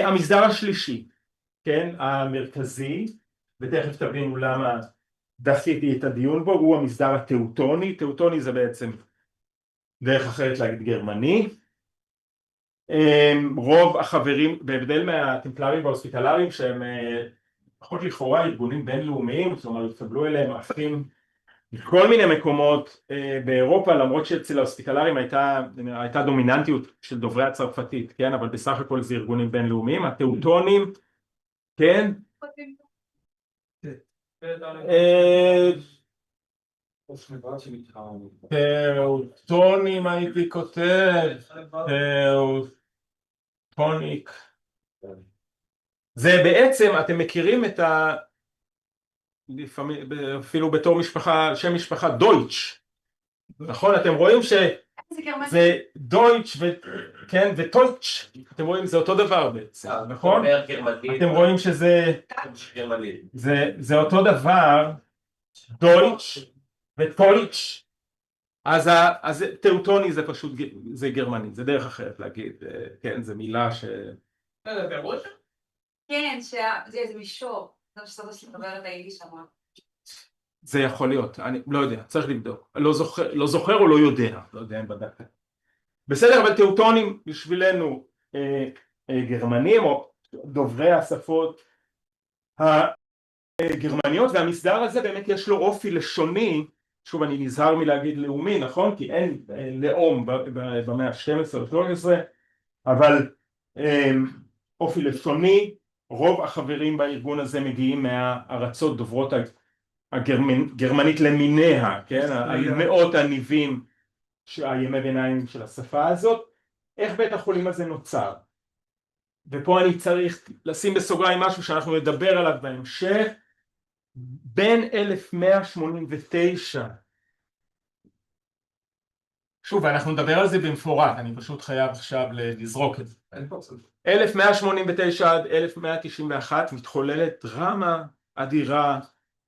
המסדר השלישי, כן, המרכזי, ותכף תבינו למה דחיתי את הדיון בו, הוא המסדר התאוטוני. תאוטוני זה בעצם דרך אחרת להגיד גרמני. רוב החברים, בהבדל מהטמפלרים וההוספיטלרים שהם פחות לכאורה ארגונים בינלאומיים, זאת אומרת התקבלו אליהם אחים מכל מיני מקומות באירופה, למרות שאצל ההוספיטלרים הייתה דומיננטיות של דוברי הצרפתית, כן, אבל בסך הכל זה ארגונים בינלאומיים. התאוטונים, כן, תאוטונים הייתי כותב, תאוטוניק, זה בעצם, אתם מכירים את אפילו בתור משפחה, שם משפחה דויטש, נכון? אתם רואים שזה דויטש וטויטש, אתם רואים זה אותו דבר בעצם, נכון? אתם רואים שזה זה אותו דבר, דויטש וטויטש, אז תאוטוני זה פשוט, זה גרמני, זה דרך אחרת להגיד, כן, זה מילה ש... כן, שזה איזה מישור. זה מה שסבא שלי מדבר את היידיש אמרה. זה יכול להיות, אני לא יודע, צריך לבדוק. לא זוכר או לא יודע, לא יודע אם בדקת. בסדר, אבל טאוטונים בשבילנו גרמנים או דוברי השפות הגרמניות, והמסדר הזה באמת יש לו אופי לשוני. שוב, אני נזהר מלהגיד לאומי, נכון? כי אין לאום במאה ה-12 או 13, אבל אופי לשוני. רוב החברים בארגון הזה מגיעים מהארצות דוברות הגרמנית למיניה, כן? מאות הניבים הימי ביניים של השפה הזאת. איך בית החולים הזה נוצר? ופה אני צריך לשים בסוגריים משהו שאנחנו נדבר עליו בהמשך. בין 1189, שוב אנחנו נדבר על זה במפורט, אני פשוט חייב עכשיו לזרוק את זה. 1189 עד 1191 מתחוללת דרמה אדירה,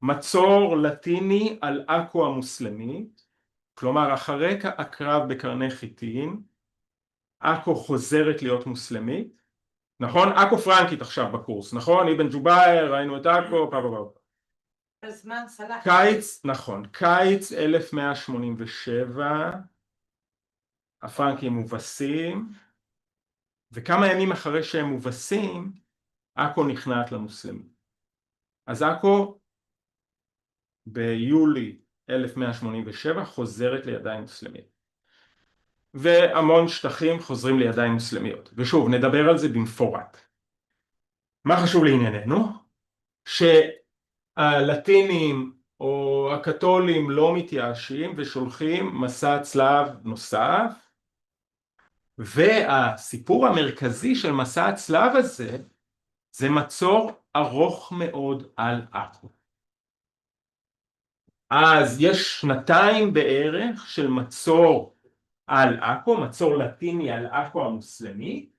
מצור לטיני על עכו המוסלמית. כלומר אחרי הקרב בקרני חיטין עכו חוזרת להיות מוסלמית, נכון? עכו פרנקית עכשיו בקורס, נכון? אבן ג'ובייר, ראינו את עכו, בזמן סלאח. קיץ, נכון, קיץ 1187 הפרנקים מובסים, וכמה ימים אחרי שהם מובסים עכו נכנעת למוסלמים. אז עכו ביולי 1187 חוזרת לידיים מוסלמיות, והמון שטחים חוזרים לידיים מוסלמיות. ושוב נדבר על זה במפורט. מה חשוב לענייננו? שהלטינים או הקתולים לא מתייאשים ושולחים מסע צלב נוסף, והסיפור המרכזי של מסע הצלב הזה זה מצור ארוך מאוד על עכו. אז יש שנתיים בערך של מצור על עכו, מצור לטיני על עכו המוסלמי,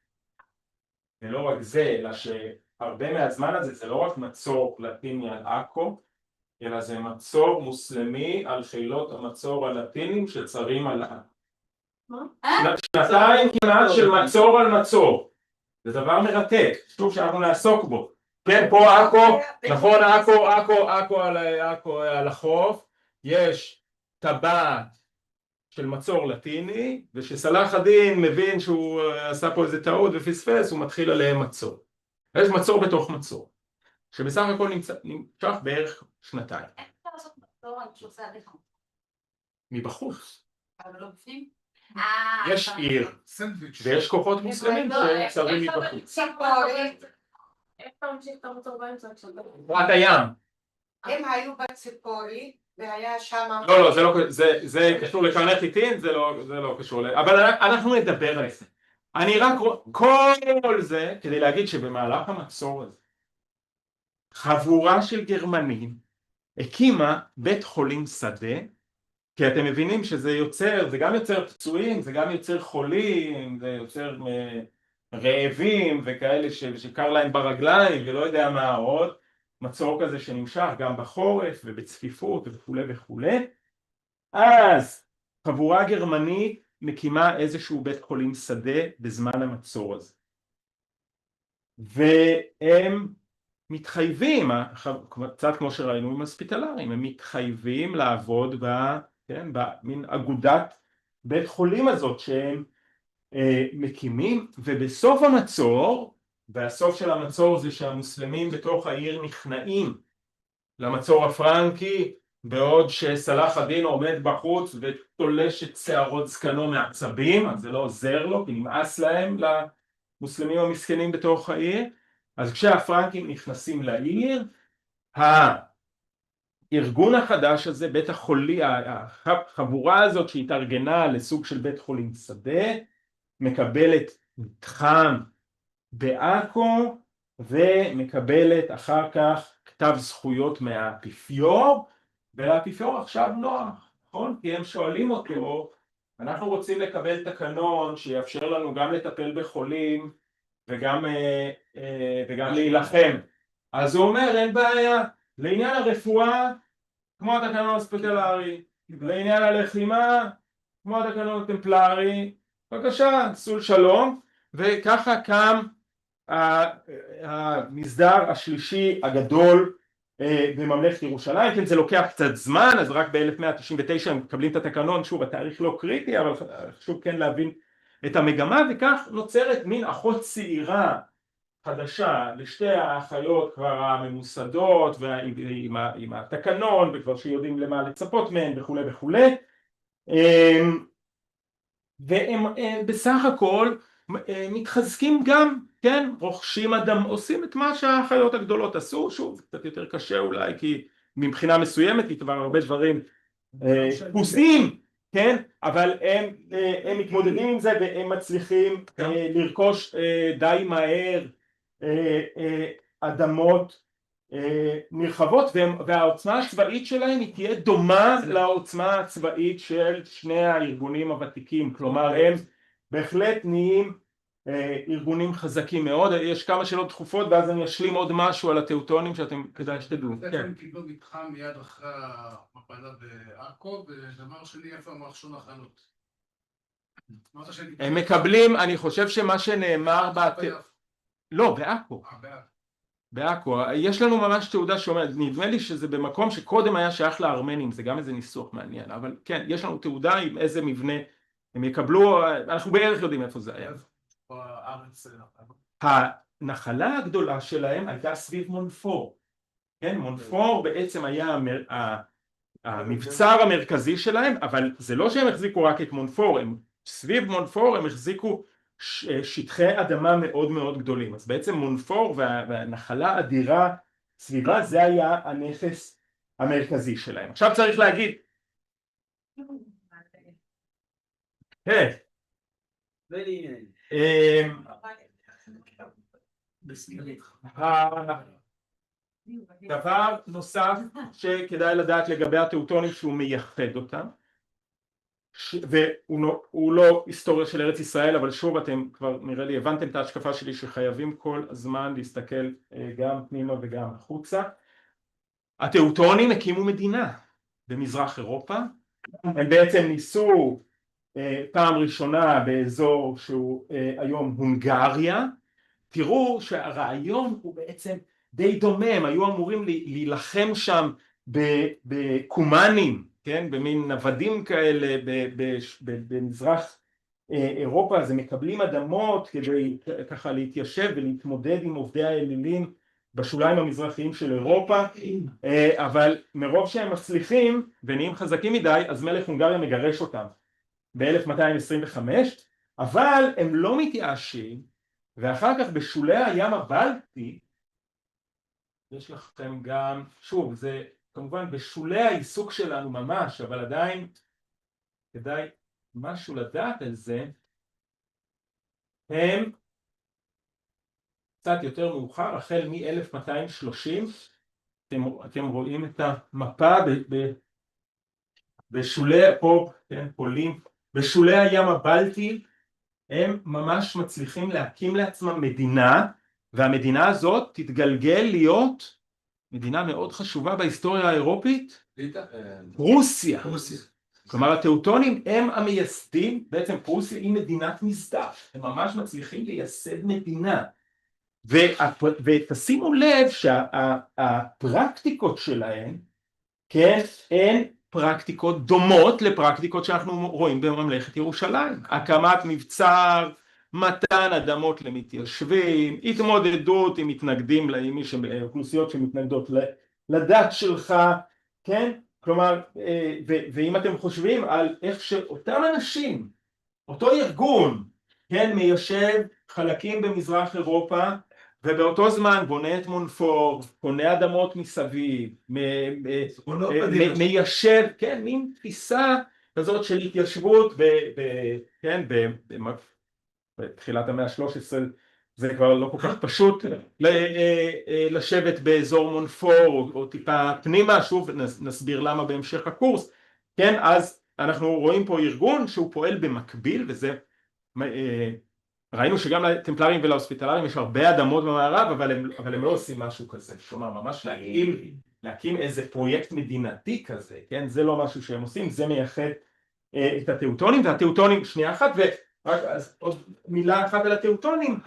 ולא רק זה, אלא שהרבה מהזמן הזה זה לא רק מצור לטיני על עכו, אלא זה מצור מוסלמי על חילות המצור הלטינים שצרים על עכו. שנתיים כמעט של מצור על מצור, זה דבר מרתק, שוב שאנחנו נעסוק בו. כן, פה עכו, נכון, עכו על החוף, יש טבעת של מצור לטיני, ושסלאח א-דין מבין שהוא עשה פה איזה טעות ופספס, הוא מתחיל עליהם מצור. יש מצור בתוך מצור, שבסך הכל נמשך בערך שנתיים. איך אפשר לעשות מצור על שעושה עליך? מבחוץ. אבל לא בפנים? יש עיר, ויש כוחות מוסלמים שצרים מבחוץ. איך אתה ממשיך את המצור באמצע? תקרת הים. הם היו בציפורי, והיה שם... לא, זה קשור לקרני חיטין, זה לא קשור, אבל אנחנו נדבר על זה. אני רק כל זה כדי להגיד שבמהלך המצור הזה, חבורה של גרמנים הקימה בית חולים שדה, כי אתם מבינים שזה יוצר, זה גם יוצר פצועים, זה גם יוצר חולים, זה יוצר רעבים וכאלה שקר להם ברגליים ולא יודע מה עוד, מצור כזה שנמשך גם בחורף ובצפיפות וכו' וכו'. אז חבורה גרמנית מקימה איזשהו בית חולים שדה בזמן המצור הזה, והם מתחייבים, קצת כמו שראינו עם הספיטלרים, הם מתחייבים לעבוד במין אגודת בית חולים הזאת שהם מקימים. ובסוף המצור, והסוף של המצור זה שהמוסלמים בתוך העיר נכנעים למצור הפרנקי, בעוד שסלאח א-דין עומד בחוץ ותולש את שערות זקנו מעצבים, אז זה לא עוזר לו כי נמאס להם למוסלמים המסכנים בתוך העיר. אז כשהפרנקים נכנסים לעיר, הארגון החדש הזה, בית החולים, החבורה הזאת שהתארגנה לסוג של בית חולים שדה, מקבלת מתחם בעכו ומקבלת אחר כך כתב זכויות מהאפיפיור, ולאפיפיור עכשיו נוח, נכון? כי הם שואלים אותו, אנחנו רוצים לקבל תקנון שיאפשר לנו גם לטפל בחולים וגם להילחם. אז הוא אומר אין בעיה, לעניין הרפואה כמו התקנון הספיטלרי, לעניין הלחימה כמו התקנון הטמפלרי, בבקשה, סול שלום. וככה קם המסדר השלישי הגדול בממלכת ירושלים. כן, זה לוקח קצת זמן, אז רק ב-1199 הם מקבלים את התקנון, שוב התאריך לא קריטי אבל חשוב כן להבין את המגמה, וכך נוצרת מין אחות צעירה חדשה לשתי האחיות כבר הממוסדות ועם התקנון וכבר שיודעים למה לצפות מהן וכו' וכו', והם בסך הכל מתחזקים גם, כן, רוכשים אדם, עושים את מה שהאחיות הגדולות עשו, שוב קצת יותר קשה אולי כי מבחינה מסוימת כי כבר הרבה דברים פוסעים, כן, אבל הם מתמודדים עם זה והם מצליחים לרכוש די מהר אדמות נרחבות, והעוצמה הצבאית שלהם היא תהיה דומה לעוצמה הצבאית של שני הארגונים הוותיקים, כלומר הם בהחלט נהיים ארגונים חזקים מאוד. יש כמה שאלות דחופות ואז אני אשלים עוד משהו על הטאוטונים שאתם כדאי שתדעו. הם קיבלו מתחם מיד אחרי המפלה בעכו, ודבר שני איפה הם רכשו נחלות? הם מקבלים, אני חושב שמה שנאמר לא, בעכו, יש לנו ממש תעודה שאומרת, נדמה לי שזה במקום שקודם היה שייך לארמנים, זה גם איזה ניסוח מעניין, אבל כן, יש לנו תעודה עם איזה מבנה הם יקבלו, אנחנו בערך יודעים איפה זה היה. הנחלה הגדולה שלהם הייתה סביב מונפור, כן, מונפור בעצם היה המבצר המרכזי שלהם, אבל זה לא שהם החזיקו רק את מונפור, סביב מונפור הם החזיקו שטחי אדמה מאוד מאוד גדולים, אז בעצם מונפור והנחלה אדירה סביבה זה היה הנכס המרכזי שלהם. עכשיו צריך להגיד דבר נוסף שכדאי לדעת לגבי הטאוטונים שהוא מייחד אותם, והוא לא היסטוריה של ארץ ישראל, אבל שוב אתם כבר נראה לי הבנתם את ההשקפה שלי שחייבים כל הזמן להסתכל גם פנימה וגם החוצה. הטאוטונים הקימו מדינה במזרח אירופה, הם בעצם ניסו פעם ראשונה באזור שהוא היום הונגריה. תראו שהרעיון הוא בעצם די דומה, הם היו אמורים להילחם שם בקומנים, כן, במין נוודים כאלה במזרח אירופה, אז הם מקבלים אדמות כדי ככה להתיישב ולהתמודד עם עובדי האלילים בשוליים המזרחיים של אירופה, אבל מרוב שהם מצליחים ונהיים חזקים מדי אז מלך הונגריה מגרש אותם ב-1225, אבל הם לא מתייאשים, ואחר כך בשולי הים הבלטי יש לכם גם, שוב זה כמובן בשולי העיסוק שלנו ממש, אבל עדיין כדאי משהו לדעת על זה, הם קצת יותר מאוחר, החל מ-1230, אתם רואים את המפה בשולי פה, כן, פולין, בשולי הים הבלטי, הם ממש מצליחים להקים לעצמם מדינה, והמדינה הזאת תתגלגל להיות מדינה מאוד חשובה בהיסטוריה האירופית, רוסיה. כלומר הטאוטונים הם המייסדים, בעצם רוסיה היא מדינת מסדר, הם ממש מצליחים לייסד מדינה, ותשימו לב שהפרקטיקות שלהם, כן, הן פרקטיקות דומות לפרקטיקות שאנחנו רואים בממלכת ירושלים, הקמת מבצר, מתן אדמות למתיישבים, התמודדות עם מתנגדים, אוכלוסיות שמתנגדות לדת שלך, כן? כלומר, ואם אתם חושבים על איך שאותם אנשים, אותו ארגון, כן, מיישב חלקים במזרח אירופה, ובאותו זמן בונה את מונפור, קונה אדמות מסביב, מיישב, כן, מין תפיסה כזאת של התיישבות, כן, בתחילת המאה ה-13 זה כבר לא כל כך פשוט לשבת באזור מונפור או טיפה פנימה, שוב נסביר למה בהמשך הקורס, כן, אז אנחנו רואים פה ארגון שהוא פועל במקביל, וזה ראינו שגם לטמפלרים ולהוספיטלרים יש הרבה אדמות במערב, אבל הם לא עושים משהו כזה, כלומר ממש להקים איזה פרויקט מדינתי כזה, כן, זה לא משהו שהם עושים, זה מייחד את הטאוטונים, והטאוטונים, שנייה אחת, ורק אז עוד מילה אחת על הטאוטונים,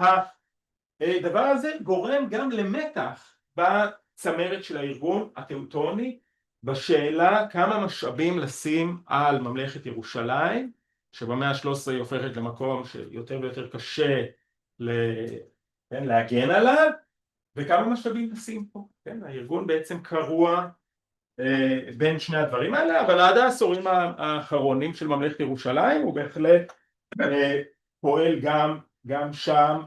הדבר הזה גורם גם למתח בצמרת של הארגון הטאוטוני בשאלה כמה משאבים לשים על ממלכת ירושלים, שבמאה ה-13 היא הופכת למקום שיותר ויותר קשה להגן עליו, וכמה משאבים לשים פה. כן? הארגון בעצם קרוע בין שני הדברים האלה, אבל עד העשורים האחרונים של ממלכת ירושלים הוא בהחלט פועל גם שם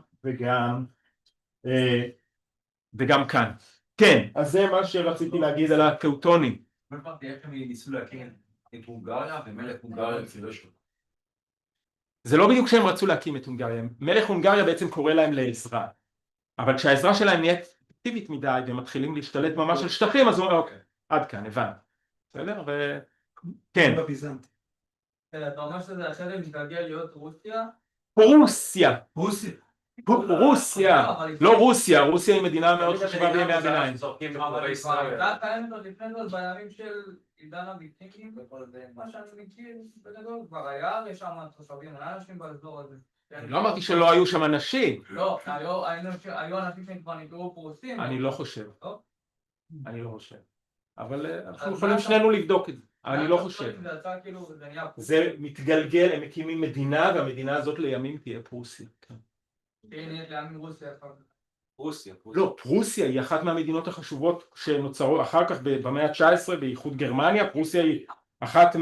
וגם כאן. כן, אז זה מה שרציתי להגיד על הטאוטונים. לא הבנתי איך הם ניסו להקים את הונגריה ומלך הונגריה לצידו שלו. זה לא בדיוק שהם רצו להקים את הונגריה, מלך הונגריה בעצם קורא להם לעזרה, אבל כשהעזרה שלהם נהיית אקטיבית מדי והם מתחילים להשתלט ממש על שטחים, אז הוא אומר אוקיי, עד כאן, הבנתי. בסדר? כן. אתה אומר שזה אחרי מתגלגל להיות רוסיה? רוסיה. רוסיה. רוסיה, לא רוסיה, רוסיה היא מדינה מאוד חשובה בימי הביניים. הייתה קיימת עוד לפני זאת בימים של עידן הוויקינגים וכל זה, מה שאני מכיר בגדול, כבר היה שם תושבים, אנשים באזור הזה. לא אמרתי שלא היו שם אנשים. לא, היו אנשים שהם כבר נקראו פרוסים. אני לא חושב. אבל אנחנו יכולים שנינו לבדוק את זה. אני לא חושב. זה מתגלגל, הם מקימים מדינה, והמדינה הזאת לימים תהיה פרוסיה. רוסיה. לא, פרוסיה היא אחת מהמדינות החשובות שנוצרו אחר כך במאה ה-19 באיחוד גרמניה. פרוסיה היא אחת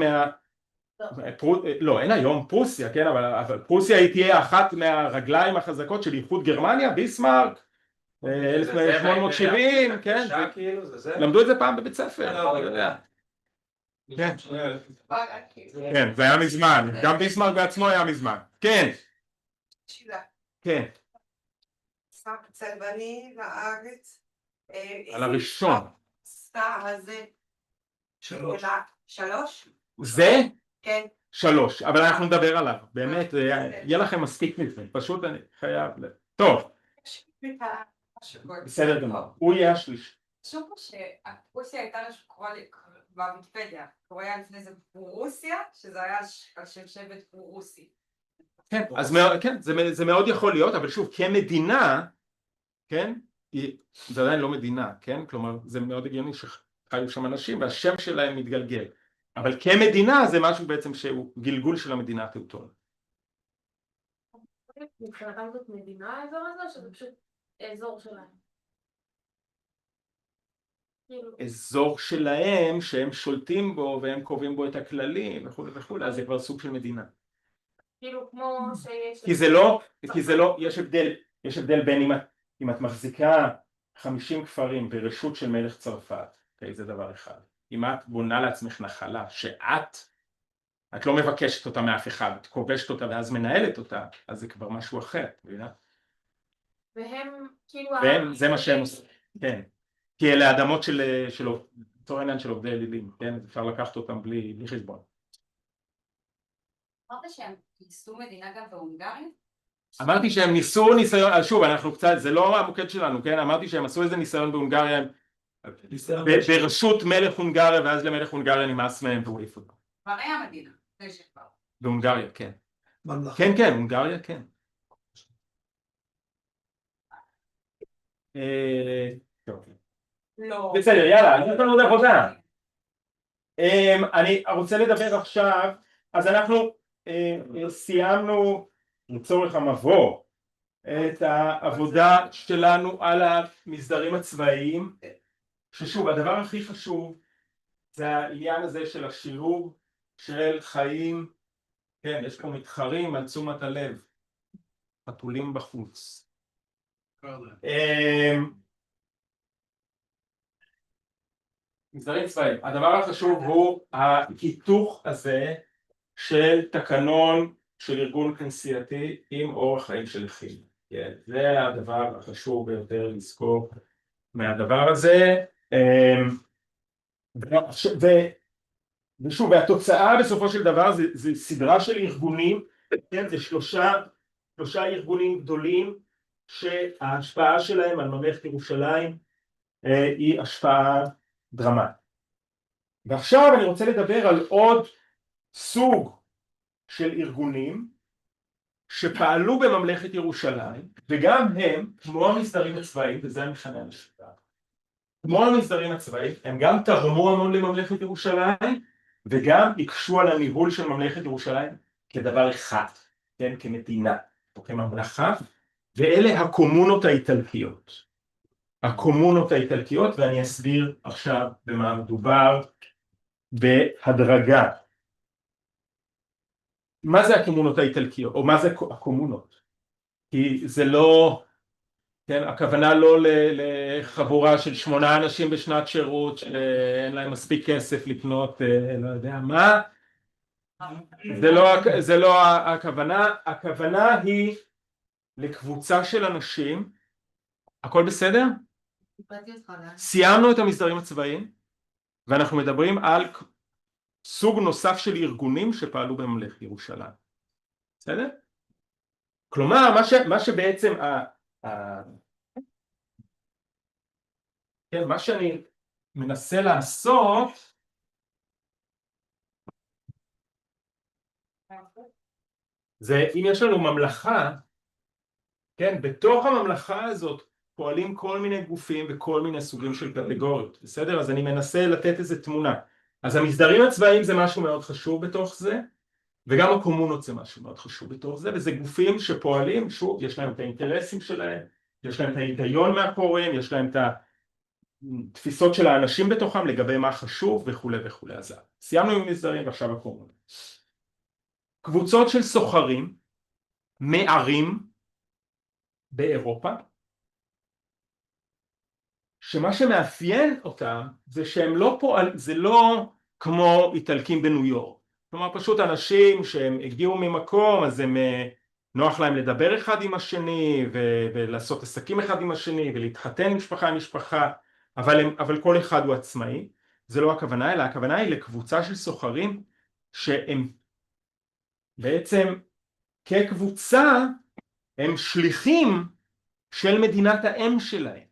לא, אין היום פרוסיה, כן, אבל פרוסיה היא תהיה אחת מהרגליים החזקות של איחוד גרמניה, ביסמרק, 1870, כן, למדו את זה פעם בבית ספר. כן, זה היה מזמן, גם ביסמרק בעצמו היה מזמן. כן. שאלה. כן. שר צלבני לארץ. על הראשון. שר הזה. 3. זה? כן. 3, אבל אנחנו נדבר עליו, באמת, יהיה לכם מספיק מזה, פשוט אני חייב טוב. בסדר גמר, הוא יהיה השלישי. חשוב שרוסיה הייתה שקוראה בוויקיפדיה, קוראה לפני זה פרוסיה, שזה היה על שם שבט פרוסי. כן, אז כן, זה מאוד יכול להיות, אבל שוב, כמדינה, כן, זה עדיין לא מדינה, כן, כלומר, זה מאוד הגיוני שחיו שם אנשים והשם שלהם מתגלגל, אבל כמדינה זה משהו בעצם שהוא גלגול של המדינה הטאוטונית. מבחינתם זאת מדינה האזור הזה, או שזה פשוט אזור שלהם? אזור שלהם שהם שולטים בו והם קובעים בו את הכללים וכו' וכו', אז זה כבר סוג של מדינה. כאילו כמו שיש... כי זה לא, יש הבדל בין אם את מחזיקה 50 כפרים ברשות של מלך צרפת, זה דבר אחד. אם את בונה לעצמך נחלה שאת לא מבקשת אותה מאף אחד, את כובשת אותה ואז מנהלת אותה, אז זה כבר משהו אחר, מבינה? והם כאילו... זה מה שהם עושים, כן. כי אלה האדמות של עובדי אלילים, כן? אפשר לקחת אותם בלי חשבון. אמרת שהם ניסו מדינה גם בהונגריה? אמרתי שהם ניסו ניסיון, שוב, אנחנו קצת, זה לא המוקד שלנו, כן? אמרתי שהם עשו איזה ניסיון בהונגריה, ברשות מלך הונגריה, ואז למלך הונגריה נמאס מהם והוא העיף אותם. כבר היה מדינה, זה שכבר. בהונגריה, כן. כן, הונגריה, כן. לא. בסדר, יאללה, אז יש לנו עוד עבודה. אני רוצה לדבר עכשיו, אז אנחנו סיימנו לצורך המבוא את העבודה שלנו על המסדרים הצבאיים, ששוב, הדבר הכי חשוב זה העניין הזה של השילוב של חיים, כן, יש פה מתחרים על תשומת הלב, חתולים בחוץ. מסדרים צבאיים, הדבר החשוב הוא ההיתוך הזה של תקנון של ארגון כנסייתי עם אורח חיים של לחימה. זה הדבר החשוב ביותר לזכור מהדבר הזה. ושוב, והתוצאה בסופו של דבר זה סדרה של ארגונים, זה שלושה ארגונים גדולים שההשפעה שלהם על ממלכת ירושלים היא השפעה דרמטית. ועכשיו אני רוצה לדבר על עוד סוג של ארגונים שפעלו בממלכת ירושלים, וגם הם, כמו המסדרים הצבאיים, וזה המכנה המשותף, כמו המסדרים הצבאיים, הם גם תרמו המון לממלכת ירושלים, וגם הקשו על הניהול של ממלכת ירושלים כדבר אחד, כן, כמדינה, או כממלכה, ואלה הקומונות האיטלקיות. הקומונות האיטלקיות, ואני אסביר עכשיו במה מדובר בהדרגה. מה זה הקומונות האיטלקיות, או מה זה הקומונות? כי זה לא, כן, הכוונה לא לחבורה של 8 אנשים בשנת שירות שאין להם מספיק כסף לקנות, לא יודע מה, זה לא הכוונה, הכוונה היא לקבוצה של אנשים, הכל בסדר? סיימנו את המסדרים הצבאיים, ואנחנו מדברים על סוג נוסף של ארגונים שפעלו בממלכת ירושלים. בסדר? כלומר, מה שבעצם כן, מה שאני מנסה לעשות זה, אם יש לנו ממלכה, כן, בתוך הממלכה הזאת פועלים כל מיני גופים וכל מיני סוגים של קטגוריות, בסדר? אז אני מנסה לתת איזה תמונה. אז המסדרים הצבאיים זה משהו מאוד חשוב בתוך זה, וגם הקומונות זה משהו מאוד חשוב בתוך זה, וזה גופים שפועלים, שוב, יש להם את האינטרסים שלהם, יש להם את ההיגיון מאחוריהם, יש להם את התפיסות של האנשים בתוכם לגבי מה חשוב וכו' וכו'. אז סיימנו עם מסדרים ועכשיו הקומונות. קבוצות של סוחרים מערים באירופה, שמה שמאפיין אותם זה שהם לא זה לא כמו איטלקים בניו יורק. כלומר פשוט אנשים שהם הגיעו ממקום, אז הם נוח להם לדבר אחד עם השני ולעשות עסקים אחד עם השני ולהתחתן משפחה עם משפחה, אבל כל אחד הוא עצמאי. זה לא הכוונה, אלא הכוונה היא לקבוצה של סוחרים שהם בעצם כקבוצה הם שליחים של מדינת האם שלהם.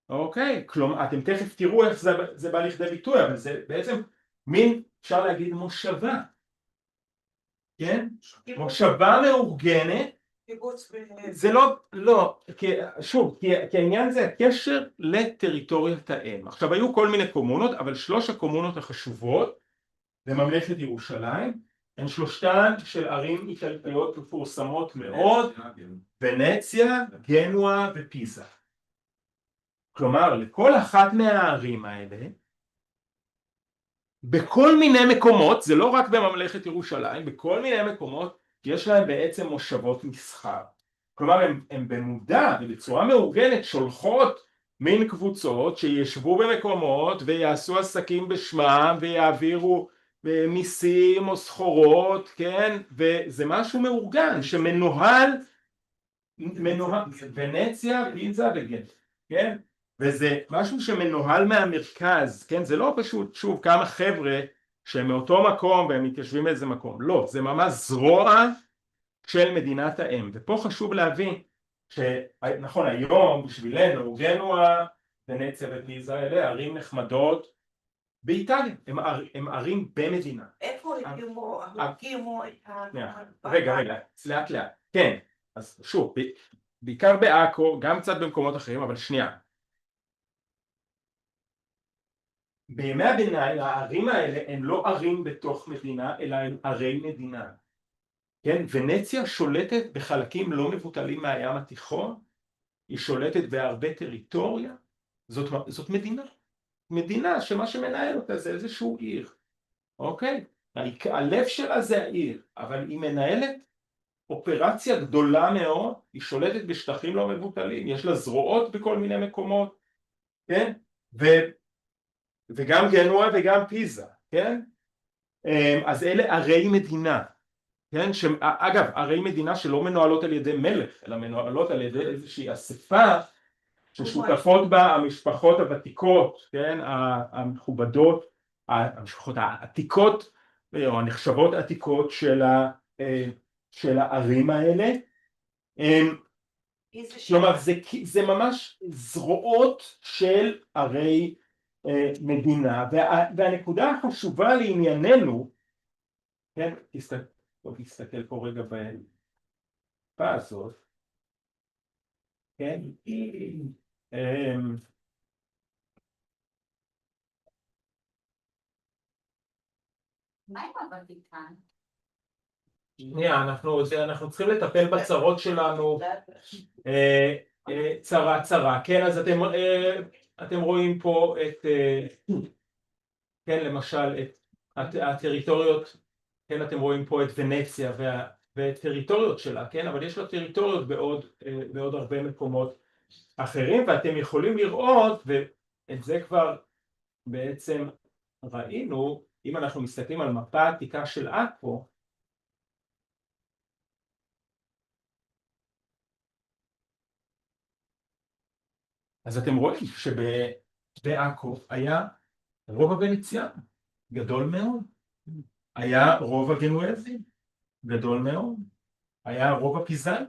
אוקיי, כלומר אתם תכף תראו איך זה בא לכדי ביטוי, אבל זה בעצם מין, אפשר להגיד, מושבה, כן? מושבה מאורגנת, זה לא, שוב, כי העניין זה הקשר לטריטוריית האם. עכשיו היו כל מיני קומונות, אבל 3 הקומונות החשובות בממלכת ירושלים הן 3 של ערים איטלקיות מפורסמות מאוד, ונציה, גנואה ופיזה. כלומר, לכל אחת מהערים האלה, בכל מיני מקומות, זה לא רק בממלכת ירושלים, בכל מיני מקומות יש להם בעצם מושבות מסחר. כלומר, הם במודע ובצורה מאורגנת שולחות מין קבוצות שישבו במקומות ויעשו עסקים בשמם ויעבירו מיסים או סחורות, כן? וזה משהו מאורגן שמנוהל, ונציה, פיזה וגנואה, כן? וזה משהו שמנוהל מהמרכז, כן? זה לא פשוט, שוב, כמה חבר'ה שהם מאותו מקום והם מתיישבים באיזה מקום, לא, זה ממש זרוע של מדינת האם. ופה חשוב להבין שנכון, היום בשבילנו גנואה ונציה ופיזה אלה ערים נחמדות באיטליה, הם ערים במדינה. איפה הקימו את רגע, לאט לאט, כן, אז שוב, בעיקר בעכו, גם קצת במקומות אחרים, אבל שנייה. בימי הביניים הערים האלה הן לא ערים בתוך מדינה, אלא הן ערי מדינה. כן, ונציה שולטת בחלקים לא מבוטלים מהים התיכון, היא שולטת בהרבה טריטוריה, זאת מדינה שמה שמנהל אותה זה איזשהו עיר, אוקיי? הלב שלה זה העיר, אבל היא מנהלת אופרציה גדולה מאוד, היא שולטת בשטחים לא מבוטלים, יש לה זרועות בכל מיני מקומות, כן? וגם גנואה וגם פיזה, כן? אז אלה ערי מדינה, כן? אגב, ערי מדינה שלא מנוהלות על ידי מלך, אלא מנוהלות על ידי איזושהי אספה ששותפות בה המשפחות הוותיקות, כן? המכובדות, המשפחות העתיקות, או הנחשבות עתיקות של הערים האלה. כלומר, זה ממש זרועות של ערי מדינה, והנקודה החשובה לענייננו, כן, תסתכל פה רגע המפה הזאת, כן, מה עם הוותיקן? שנייה, אנחנו צריכים לטפל בצרות שלנו, צרה, כן, אז אתם רואים פה את, כן, למשל, את הטריטוריות, כן, אתם רואים פה את ונציה והטריטוריות שלה, כן, אבל יש לה טריטוריות בעוד הרבה מקומות אחרים, ואתם יכולים לראות, ואת זה כבר בעצם ראינו, אם אנחנו מסתכלים על מפה העתיקה של עכו, אז אתם רואים שבעכו היה רובע ונציאנו גדול מאוד, היה רובע גנואזי גדול מאוד, היה רובע פיזאני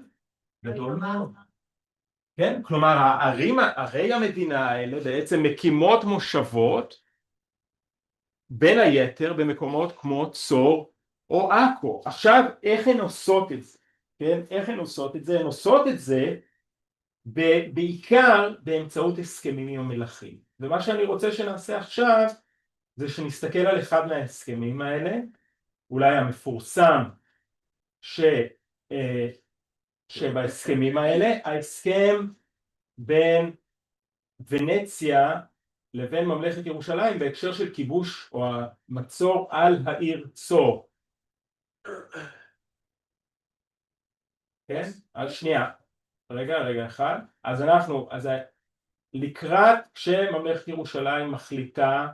גדול מאוד. כן, כלומר ערי המדינה האלה בעצם מקימות מושבות בין היתר במקומות כמו צור או עכו. עכשיו איך הן עושות את זה? כן, איך הן עושות את זה? הן עושות את זה בעיקר באמצעות הסכמים עם המלכים. ומה שאני רוצה שנעשה עכשיו זה שנסתכל על אחד מההסכמים האלה, אולי המפורסם שבהסכמים האלה, ההסכם בין ונציה לבין ממלכת ירושלים בהקשר של כיבוש או המצור על העיר צור. כן? אז שנייה, רגע אחד, אז לקראת כשממלכת ירושלים מחליטה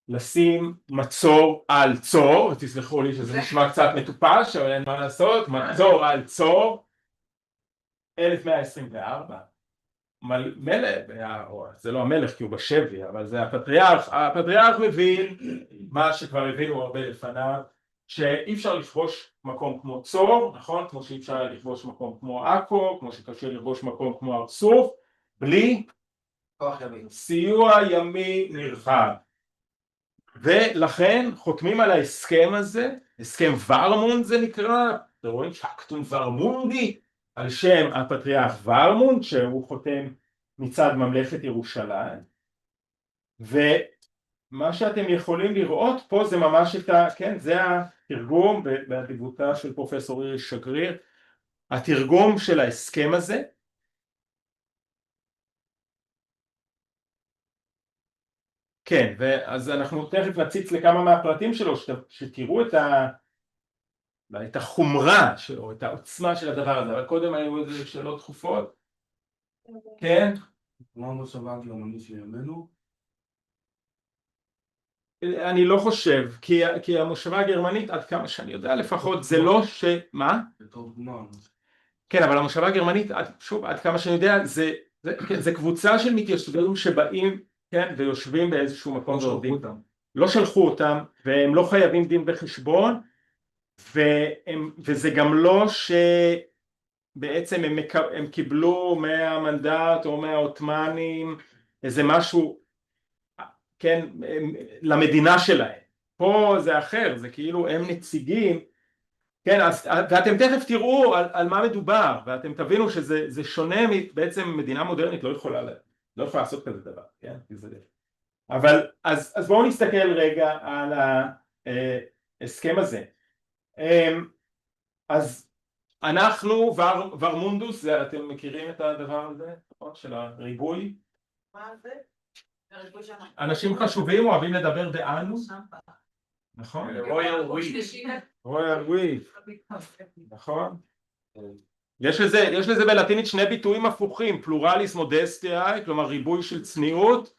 לשים מצור על צור, ותסלחו לי שזה נשמע קצת מטופש, אבל אין מה לעשות, מצור על צור, 1124, מלך, זה לא המלך כי הוא בשבי, אבל זה הפטריארך מבין מה שכבר הבינו הרבה לפניו, שאי אפשר לכבוש מקום כמו צור, נכון? כמו שאי אפשר לכבוש מקום כמו עכו, כמו שקשה לכבוש מקום כמו הר סוף, בלי סיוע ימי נרחב. ולכן חותמים על ההסכם הזה, הסכם ורמונד זה נקרא, אתם רואים שקטון ורמונדי, על שם הפטריארך ורמונד שהוא חותם מצד ממלכת ירושלים, ומה שאתם יכולים לראות פה זה ממש כן, זה התרגום באדיבותה של פרופסור איריס שגריר, התרגום של ההסכם הזה, כן, ואז אנחנו תכף נציץ לכמה מהפרטים שלו, שתראו את החומרה שלו, את העוצמה של הדבר הזה, אבל קודם היו איזה שאלות דחופות. כן? מה המושבה הגרמנית של ימינו? אני לא חושב, כי המושבה הגרמנית, עד כמה שאני יודע לפחות, זה לא מה? בתור דוגמה. כן, אבל המושבה הגרמנית, שוב, עד כמה שאני יודע, זה קבוצה של מתיישבים שבאים, כן, ויושבים באיזשהו מקום ועובדים. לא שלחו אותם, והם לא חייבים דין בחשבון, וזה גם לא שבעצם הם קיבלו מהמנדט או מהעות'מאנים איזה משהו, כן, למדינה שלהם. פה זה אחר, זה כאילו הם נציגים, כן, ואתם תכף תראו על מה מדובר, ואתם תבינו שזה שונה, בעצם מדינה מודרנית לא יכולה לעשות כזה דבר, כן? אבל אז בואו נסתכל רגע על ההסכם הזה. אז אנחנו ורמונדוס, אתם מכירים את הדבר הזה, של הריבוי? מה זה? אנשים חשובים אוהבים לדבר באנו, נכון? רויאל וי, נכון? יש לזה בלטינית שני ביטויים הפוכים, פלורליס מודסטיאי, כלומר ריבוי של צניעות,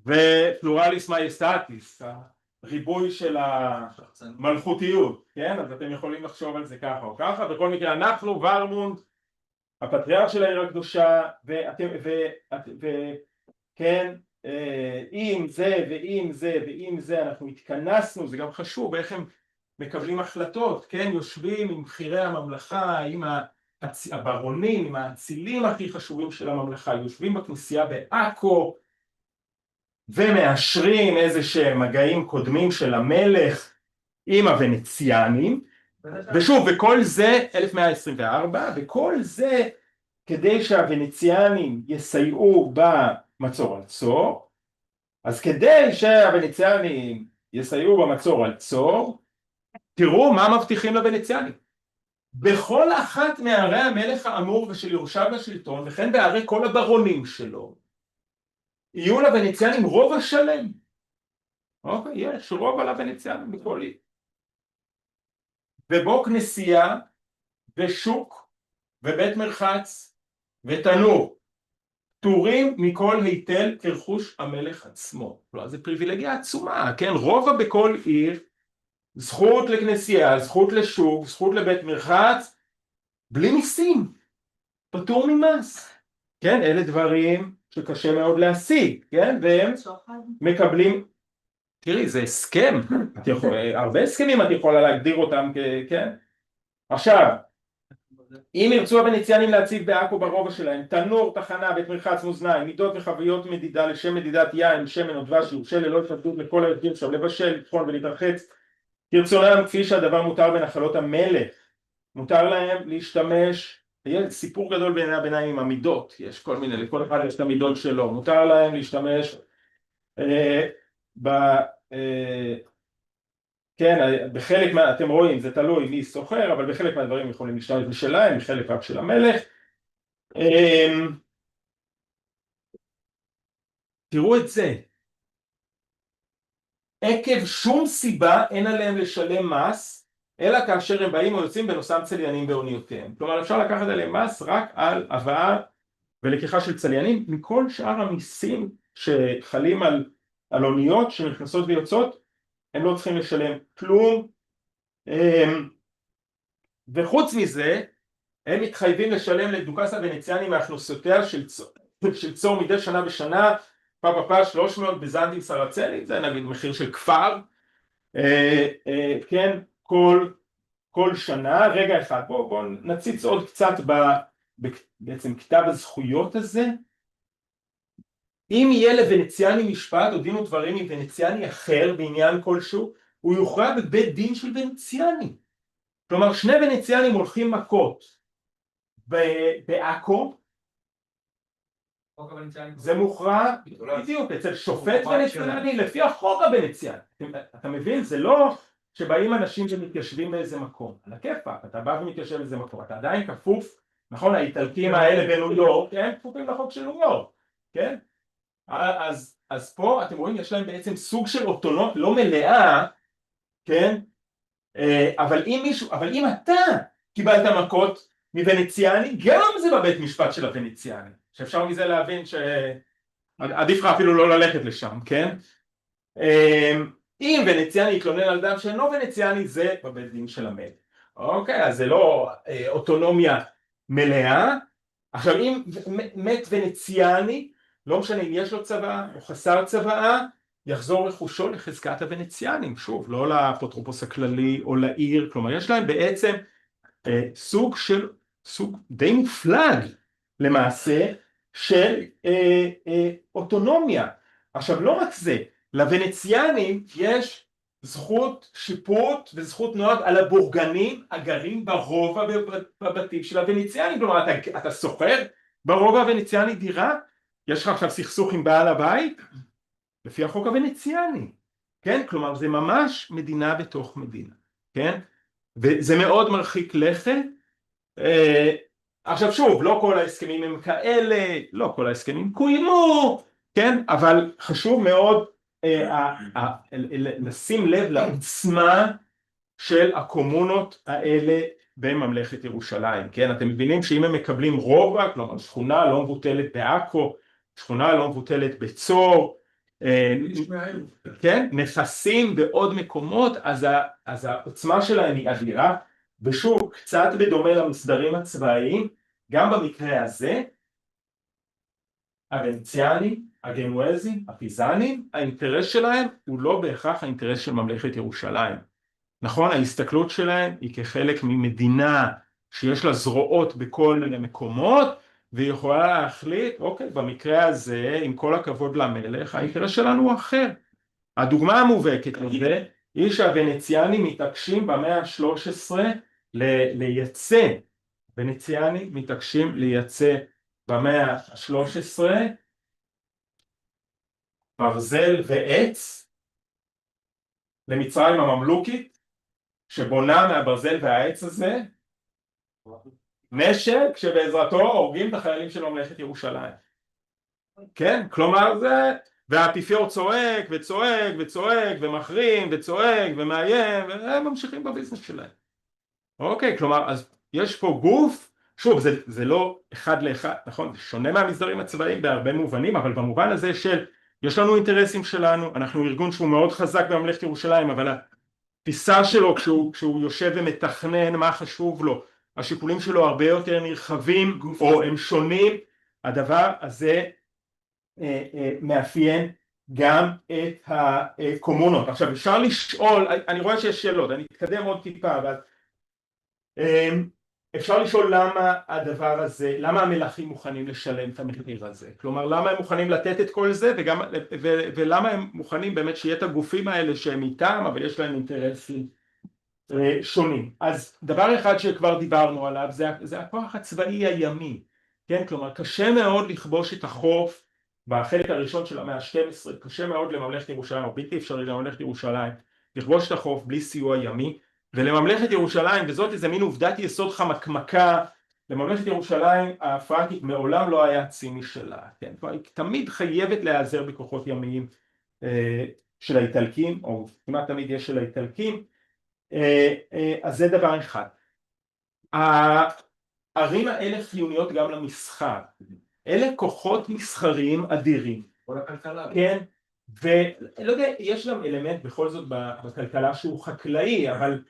ופלורליס מייסטטיס, ריבוי של המלכותיות, כן? אז אתם יכולים לחשוב על זה ככה או ככה. בכל מקרה אנחנו ורמונד, הפטריארך של העיר הקדושה, וכן, עם זה ועם זה ועם זה אנחנו התכנסנו, זה גם חשוב איך הם מקבלים החלטות, כן? יושבים עם בחירי הממלכה, עם הברונים, עם האצילים הכי חשובים של הממלכה, יושבים בכנסייה בעכו ומאשרים איזה שהם מגעים קודמים של המלך עם הוונציאנים, ושוב, וכל זה 1124, וכל זה כדי שהוונציאנים יסייעו במצור על צור. אז כדי שהוונציאנים יסייעו במצור על צור, תראו מה מבטיחים לוונציאנים. בכל אחת מערי המלך האמור ושל יורשיו בשלטון, וכן בערי כל הברונים שלו, יהיו לוונציאנים רוב השלם. אוקיי, יש רוב על הוונציאנים בכל עיר. ובו כנסייה ושוק ובית מרחץ ותנור, פטורים מכל היטל כרכוש המלך עצמו. לא, זה פריבילגיה עצומה, כן? רובע בכל עיר, זכות לכנסייה, זכות לשוק, זכות לבית מרחץ, בלי מיסים, פטור ממס. כן, אלה דברים שקשה מאוד להשיג, כן? והם מקבלים, תראי, זה הסכם, הרבה הסכמים את יכולה להגדיר אותם, כן? עכשיו, אם ירצו הוונציאנים להציב בעכו ברובע שלהם תנור, תחנה, בית מרחץ, מאזניים, מידות וחביות מדידה לשם מדידת יין, שמן או דבש, יורשה ללא התנגדות לכל היושבים שם, לבשל, לטחון ולהתרחץ כרצונם, כפי שהדבר מותר בנחלות המלך. מותר להם להשתמש, יהיה סיפור גדול בעיני הביניים עם המידות, יש כל מיני, לכל אחד יש את המידות שלו. מותר להם להשתמש כן, בחלק מה, אתם רואים, זה תלוי מי סוחר, אבל בחלק מהדברים יכולים להשתמש בשלהם, בחלק רק של המלך. תראו את זה. עקב שום סיבה אין עליהם לשלם מס, אלא כאשר הם באים או יוצאים בנוסם צליינים באוניותיהם. כלומר, אפשר לקחת עליהם מס רק על הבאה ולקיחה של צליינים, מכל שאר המיסים שחלים על אוניות שנכנסות ויוצאות, הם לא צריכים לשלם כלום. וחוץ מזה, הם מתחייבים לשלם לדוכס הוונציאני מהכנסותיה של צור מדי שנה בשנה, פאפה 300 בזנטים סרצנים, זה נגיד מחיר של כפר, כן, כל שנה. רגע אחד, בואו נציץ עוד קצת בעצם כתב הזכויות הזה. אם יהיה לוונציאני משפט או דין ודברים עם וונציאני אחר בעניין כלשהו, הוא יוכרע בבית דין של וונציאני. כלומר, שני וונציאנים הולכים מכות בעכו, זה מוכרע בדיוק אצל שופט וונציאני לפי החוק הוונציאני. אתה מבין? זה לא שבאים אנשים שמתיישבים באיזה מקום, על הכיפאק, אתה בא ומתיישב באיזה מקום, אתה עדיין כפוף, נכון, האיטלקים האלה בניו יורק, הם כפופים לחוק של ניו יורק, כן? אז פה אתם רואים, יש להם בעצם סוג של אוטונומיה, לא מלאה, כן? אבל אם אתה קיבלת מכות מוונציאני, גם זה בבית משפט של הוונציאני, שאפשר מזה להבין שעדיף לך אפילו לא ללכת לשם, כן? אם וונציאני יתלונן על אדם שאינו וונציאני, זה בבית דין של המלך. אוקיי, אז זה לא אוטונומיה מלאה. עכשיו, אם מת וונציאני, לא משנה אם יש לו צוואה או חסר צוואה, יחזור רכושו לחזקת הוונציאנים, שוב, לא לאפוטרופוס הכללי או לעיר, כלומר יש להם בעצם סוג די מופלג למעשה של אוטונומיה. עכשיו לא רק זה, לוונציאנים יש זכות שיפוט וזכות נוהג על הבורגנים הגרים ברובע בבתים של הוונציאנים, כלומר אתה שוכר ברובע הוונציאני דירה, יש לך עכשיו סכסוך עם בעל הבית, לפי החוק הוונציאני, כן? כלומר זה ממש מדינה בתוך מדינה, כן? וזה מאוד מרחיק לכת. עכשיו שוב, לא כל ההסכמים הם כאלה, לא כל ההסכמים קוימו, כן? אבל חשוב מאוד לשים לב לעוצמה של הקומונות האלה בממלכת ירושלים, כן? אתם מבינים שאם הם מקבלים רובע, כלומר שכונה לא מבוטלת בעכו, שכונה לא מבוטלת בצור, כן? נכסים בעוד מקומות, אז העוצמה שלהם היא אדירה, ושוב, קצת בדומה למסדרים הצבאיים, גם במקרה הזה, הוונציאנים, הגנואזים, הפיזנים, האינטרס שלהם הוא לא בהכרח האינטרס של ממלכת ירושלים. נכון, ההסתכלות שלהם היא כחלק ממדינה שיש לה זרועות בכל מיני מקומות, והיא יכולה להחליט, אוקיי, במקרה הזה, עם כל הכבוד למלך, האינטרס שלנו הוא אחר. הדוגמה המובהקת לזה היא שהוונציאנים מתעקשים במאה ה-13 לייצא, ונציאנים מתעקשים לייצא במאה ה-13 ברזל ועץ למצרים הממלוכית, שבונה מהברזל והעץ הזה נשק שבעזרתו הורגים את החיילים של ממלכת ירושלים. כן, כלומר זה, והאפיפיור צועק וצועק וצועק ומחרים וצועק ומאיים, והם ממשיכים בביזנס שלהם. אוקיי, כלומר, אז יש פה גוף, שוב, זה לא אחד לאחד, נכון? זה שונה מהמסדרים הצבאיים בהרבה מובנים, אבל במובן הזה של, יש לנו אינטרסים שלנו, אנחנו ארגון שהוא מאוד חזק בממלכת ירושלים, אבל התפיסה שלו כשהוא יושב ומתכנן מה חשוב לו, השיקולים שלו הרבה יותר נרחבים או הם שונים, הדבר הזה מאפיין גם את הקומונות. עכשיו אפשר לשאול, אני רואה שיש שאלות, אני אתקדם עוד טיפה, אבל אפשר לשאול למה הדבר הזה, למה המלכים מוכנים לשלם את המחיר הזה, כלומר למה הם מוכנים לתת את כל זה ולמה הם מוכנים באמת שיהיה את הגופים האלה שהם איתם אבל יש להם אינטרסים שונים. אז דבר אחד שכבר דיברנו עליו זה הכוח הצבאי הימי, כן, כלומר קשה מאוד לכבוש את החוף בחלק הראשון של המאה ה-12, קשה מאוד לממלכת ירושלים או בלתי אפשרי לממלכת ירושלים לכבוש את החוף בלי סיוע ימי, ולממלכת ירושלים, וזאת איזה מין עובדת יסוד חמקמקה, לממלכת ירושלים הפרנקית מעולם לא היה ציני שלה, כן? היא תמיד חייבת להיעזר בכוחות ימיים של האיטלקים, או כמעט תמיד יש של האיטלקים, אז זה דבר אחד. הערים האלה חיוניות גם למסחר, אלה כוחות מסחריים אדירים, כל הכלכלה. כן? ולא יודע, יש גם אלמנט בכל זאת בכלכלה שהוא חקלאי, אבל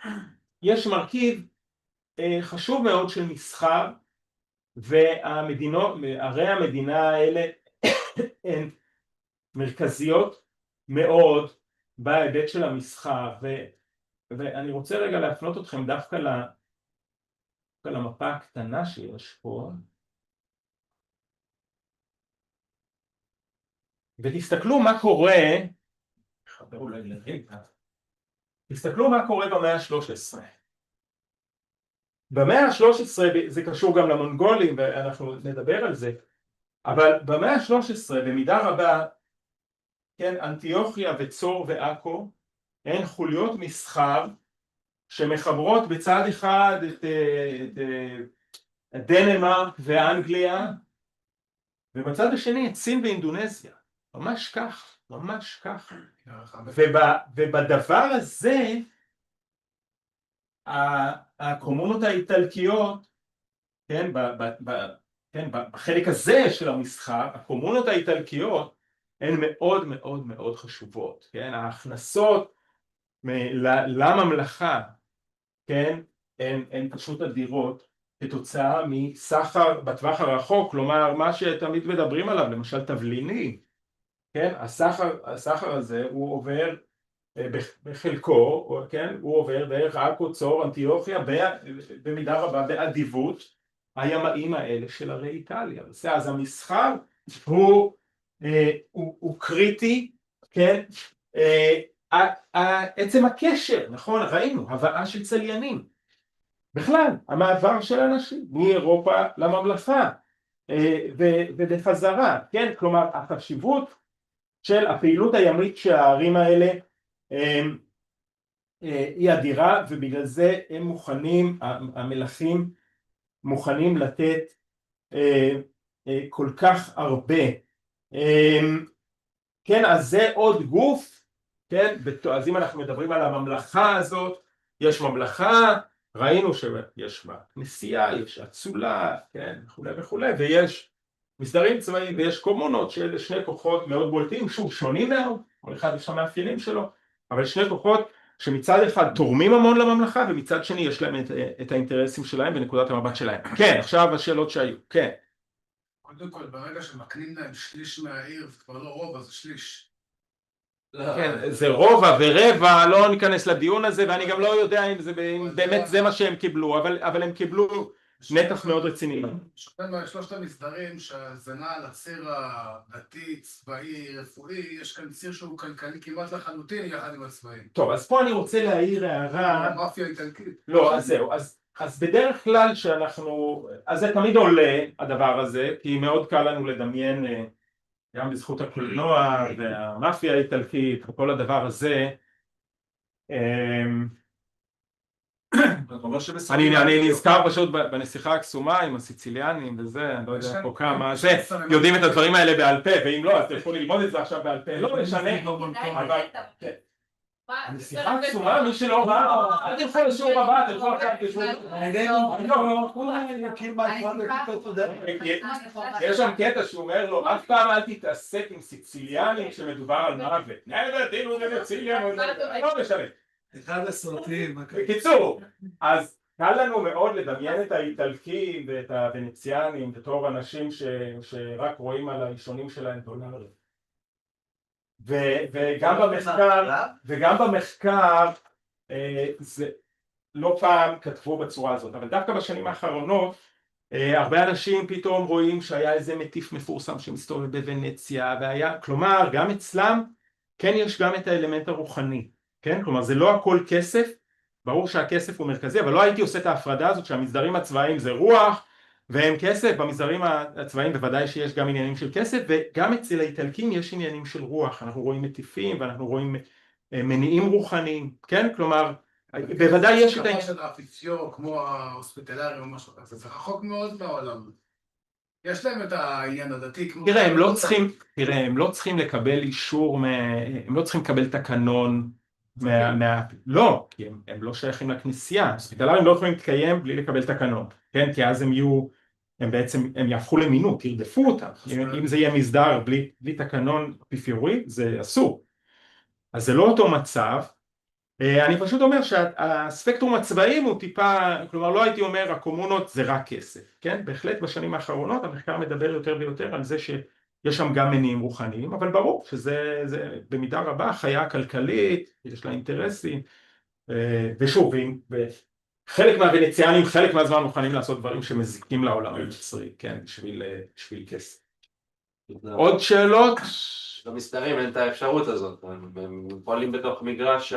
יש מרכיב חשוב מאוד של מסחר, והמדינות, ערי המדינה האלה הן מרכזיות מאוד בהיבט של המסחר, ואני רוצה רגע להפנות אתכם דווקא למפה הקטנה שיש פה, ותסתכלו מה קורה, תסתכלו מה קורה במאה ה-13. במאה ה-13 זה קשור גם למונגולים ואנחנו נדבר על זה, אבל במאה ה-13 במידה רבה, כן, אנטיוכיה וצור ועכו הן חוליות מסחר שמחברות בצד אחד את דנמרק ואנגליה, ובצד השני את סין ואינדונזיה. ממש כך, ממש כך. ובדבר הזה הקומונות האיטלקיות, כן, בחלק הזה של המסחר, הקומונות האיטלקיות הן מאוד מאוד מאוד חשובות, כן, ההכנסות לממלכה, כן, הן פשוט אדירות כתוצאה מסחר בטווח הרחוק, כלומר מה שתמיד מדברים עליו, למשל תבלינים, כן, הסחר הזה הוא עובר בחלקו, כן, הוא עובר דרך עכו, צור, אנטיוכיה, במידה רבה באדיבות הימאים האלה של הרי איטליה. אז המסחר הוא קריטי, כן, עצם הקשר, נכון, ראינו, הבאה של צליינים, בכלל, המעבר של אנשים מאירופה לממלכה ובחזרה, כן, כלומר החשיבות של הפעילות הימית של הערים האלה היא אדירה, ובגלל זה הם מוכנים, המלכים מוכנים לתת כל כך הרבה. כן, אז זה עוד גוף, כן, אז אם אנחנו מדברים על הממלכה הזאת, יש ממלכה, ראינו שיש בה כנסייה, יש אצולה, כן, וכו' וכו', ויש מסדרים צבאיים ויש קומונות של שני כוחות מאוד בולטים, שוב שונים מאוד, כל אחד יש המאפיינים שלו, אבל שני כוחות שמצד אחד תורמים המון לממלכה ומצד שני יש להם את האינטרסים שלהם ונקודת המבט שלהם. כן, עכשיו השאלות שהיו, כן. קודם כל, ברגע שמקנים להם שליש מהעיר, זה כבר לא רוב, אז שליש. כן, זה רובע ורבע, לא ניכנס לדיון הזה, ואני גם לא יודע אם באמת זה מה שהם קיבלו, אבל הם קיבלו נתח מאוד רציני. שלושת המסדרים שהזנה על הציר הדתי, צבאי, רפואי, יש כאן ציר שהוא כלכלי כמעט לחלוטין יחד עם הצבאים. טוב, אז פה אני רוצה להעיר הערה. מאפיה איטלקית. לא, אז זהו, אז בדרך כלל שאנחנו, אז זה תמיד עולה הדבר הזה, כי מאוד קל לנו לדמיין גם בזכות הקולנוע והמאפיה האיטלקית וכל הדבר הזה. אני נזכר פשוט בנסיכה הקסומה עם הסיציליאנים וזה, אני לא יודע פה כמה, זה, יודעים את הדברים האלה בעל פה, ואם לא, אז תלכו ללמוד את זה עכשיו בעל פה, לא משנה, אבל הנסיכה הקסומה, מי שלא ראה, אל תלכו לשיעור הבא, תלכו עכשיו יש שם קטע שהוא אומר לו, אף פעם אל תתעסק עם סיציליאנים כשמדובר על מוות, דין לסיציליאן, לא משנה. אחד הסרטים. בקיצור, אז קל לנו מאוד לדמיין את האיטלקים ואת הוונציאנים בתור אנשים שרק רואים על האישונים שלהם דולרים. וגם במחקר זה לא פעם כתבו בצורה הזאת, אבל דווקא בשנים האחרונות הרבה אנשים פתאום רואים שהיה איזה מטיף מפורסם שמסתובב בוונציה, כלומר גם אצלם כן יש גם את האלמנט הרוחני. כן? כלומר זה לא הכל כסף, ברור שהכסף הוא מרכזי, אבל לא הייתי עושה את ההפרדה הזאת שהמסדרים הצבאיים זה רוח והם כסף, במסדרים הצבאיים בוודאי שיש גם עניינים של כסף, וגם אצל האיטלקים יש עניינים של רוח, אנחנו רואים מטיפים ואנחנו רואים מניעים רוחניים, כן? כלומר בוודאי יש את העניין של האפיציו כמו ההוספיטלרי או משהו כזה, זה רחוק מאוד מהעולם. יש להם את העניין הדתי. תראה, הם לא צריכים לקבל אישור, הם לא צריכים לקבל תקנון לא, כי הם לא שייכים לכנסייה, הספיטלרים לא יכולים להתקיים בלי לקבל תקנון, כן? כי אז הם יהפכו למינות, ירדפו אותם, אם זה יהיה מסדר בלי תקנון אפיפיורי, זה אסור. אז זה לא אותו מצב, אני פשוט אומר שהספקטרום הצבאיים הוא טיפה, כלומר לא הייתי אומר הקומונות זה רק כסף, כן? בהחלט בשנים האחרונות המחקר מדבר יותר ויותר על זה יש שם גם מניעים רוחניים, אבל ברור שזה במידה רבה חיה כלכלית, יש לה אינטרסים, ושוב, חלק מהוונציאנים, חלק מהזמן מוכנים לעשות דברים שמזיקים לעולם המצרי, כן, בשביל כסף. עוד שאלות? למסתרים אין את האפשרות הזאת, הם פועלים בתוך מגרש,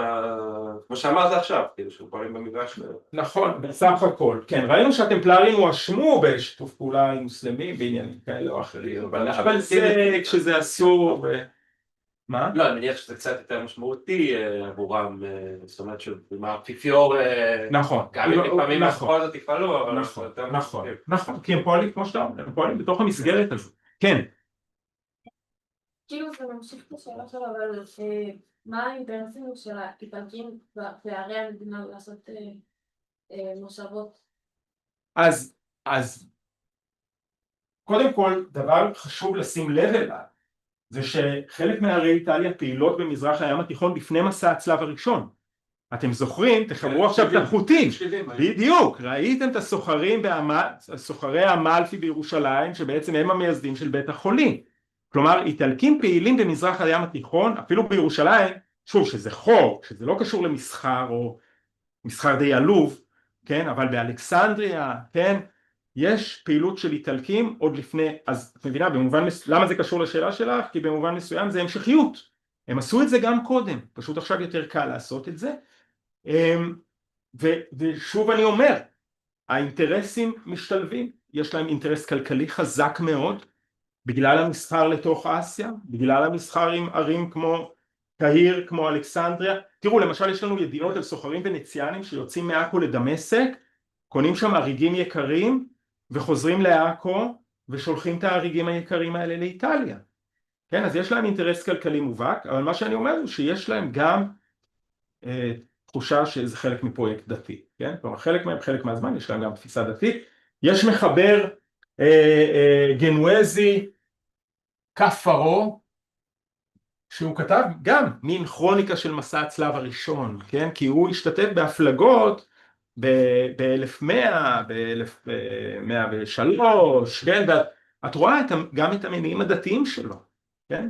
כמו שאמרת עכשיו, כאילו שהם פועלים במגרש. נכון, בסך הכל, כן, ראינו שהטמפלרים הואשמו בשיתוף פעולה עם מוסלמים בעניינים כאלה או אחרים, אבל זה כשזה אסור, מה? לא, אני מניח שזה קצת יותר משמעותי עבורם, זאת אומרת שהאפיפיור, נכון, גם אם לפעמים בכל זאת יפעלו, אבל נכון, כי הם פועלים כמו שאתה אומר, הם פועלים בתוך המסגרת הזאת, כן. כאילו זה ממשיך את השאלה שלו, אבל מה האינטרסים של האיטלקים וערי המדינה לעשות מושבות? אז קודם כל דבר חשוב לשים לב אליו זה שחלק מערי איטליה פעילות במזרח הים התיכון לפני מסע הצלב הראשון. אתם זוכרים? תחברו עכשיו את החוטים. בדיוק, ראיתם את הסוחרי האמלפי בירושלים שבעצם הם המייסדים של בית החולים. כלומר איטלקים פעילים במזרח הים התיכון אפילו בירושלים, שוב שזה חור, שזה לא קשור למסחר או מסחר די עלוב, כן? אבל באלכסנדריה, כן? יש פעילות של איטלקים עוד לפני, אז את מבינה במובן, למה זה קשור לשאלה שלך? כי במובן מסוים זה המשכיות, הם עשו את זה גם קודם, פשוט עכשיו יותר קל לעשות את זה, ושוב אני אומר, האינטרסים משתלבים, יש להם אינטרס כלכלי חזק מאוד, בגלל המסחר לתוך אסיה, בגלל המסחר עם ערים כמו קהיר, כמו אלכסנדריה, תראו למשל יש לנו ידיעות על סוחרים ונציאנים שיוצאים מעכו לדמשק, קונים שם אריגים יקרים וחוזרים לעכו ושולחים את האריגים היקרים האלה לאיטליה, כן? אז יש להם אינטרס כלכלי מובהק, אבל מה שאני אומר הוא שיש להם גם תחושה שזה חלק מפרויקט דתי, כן? כלומר חלק מהזמן יש להם גם תפיסה דתית. יש מחבר גנואזי קפרו שהוא כתב גם מין כרוניקה של מסע הצלב הראשון, כן? כי הוא השתתף בהפלגות ב-1100, ב-1103, כן? ואת רואה גם את המניעים הדתיים שלו, כן?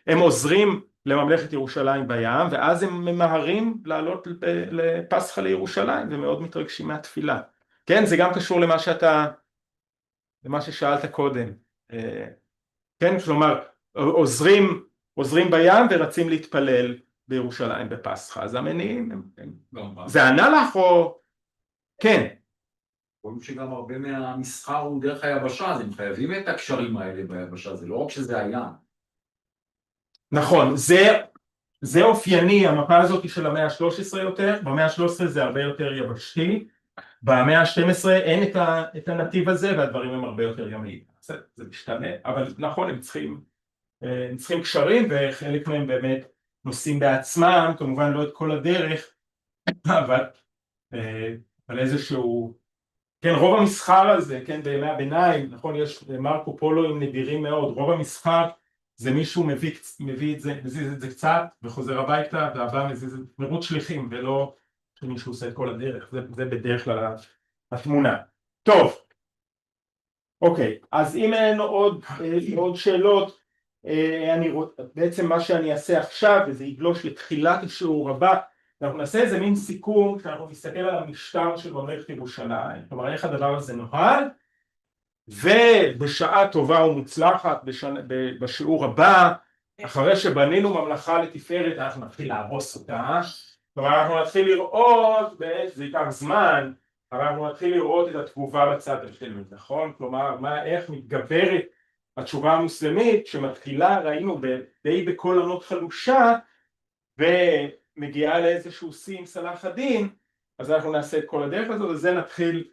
הם עוזרים לממלכת ירושלים בים, ואז הם ממהרים לעלות לפסחא לירושלים, ומאוד מתרגשים מהתפילה. כן, זה גם קשור למה ששאלת קודם, כן, כלומר עוזרים בים ורצים להתפלל בירושלים בפסחא, אז המניעים זה ענה לך או כן? רואים שגם הרבה מהמסחר הוא דרך היבשה, אז הם חייבים את הקשרים האלה ביבשה, זה לא רק שזה הים. נכון, זה אופייני, המפה הזאת של המאה ה-13 יותר, במאה ה-13 זה הרבה יותר יבשתי, במאה ה-12 אין את הנתיב הזה והדברים הם הרבה יותר ימיים, זה משתנה, אבל נכון הם צריכים קשרים וחלק מהם באמת נוסעים בעצמם, כמובן לא את כל הדרך, אבל איזשהו, כן, רוב המסחר הזה, כן, בימי הביניים, נכון, יש מרקו פולואים נדירים מאוד, רוב המסחר זה מישהו מביא את זה, מזיז את זה קצת וחוזר הביתה והבא מזיז מרוץ שליחים ולא שמישהו עושה את כל הדרך, זה בדרך כלל התמונה. טוב, אוקיי, אז אם אין עוד שאלות, בעצם מה שאני אעשה עכשיו, וזה יגלוש לתחילת השיעור הבא, אנחנו נעשה איזה מין סיכום, שאנחנו נסתכל על המשטר של ממלכת ירושלים, כלומר איך הדבר הזה נוהל, ובשעה טובה ומוצלחת בשיעור הבא, אחרי שבנינו ממלכה לתפארת, אנחנו נתחיל להרוס אותה, כלומר אנחנו נתחיל לראות, זה ייקח זמן, אבל אנחנו נתחיל לראות את התגובה בצד השני, נכון? כלומר, איך מתגברת התשובה המוסלמית שמתחילה, ראינו די בכל עונות חלושה, ומגיעה לאיזשהו שיא עם סלאח א-דין, אז אנחנו נעשה את כל הדרך הזאת, וזה נתחיל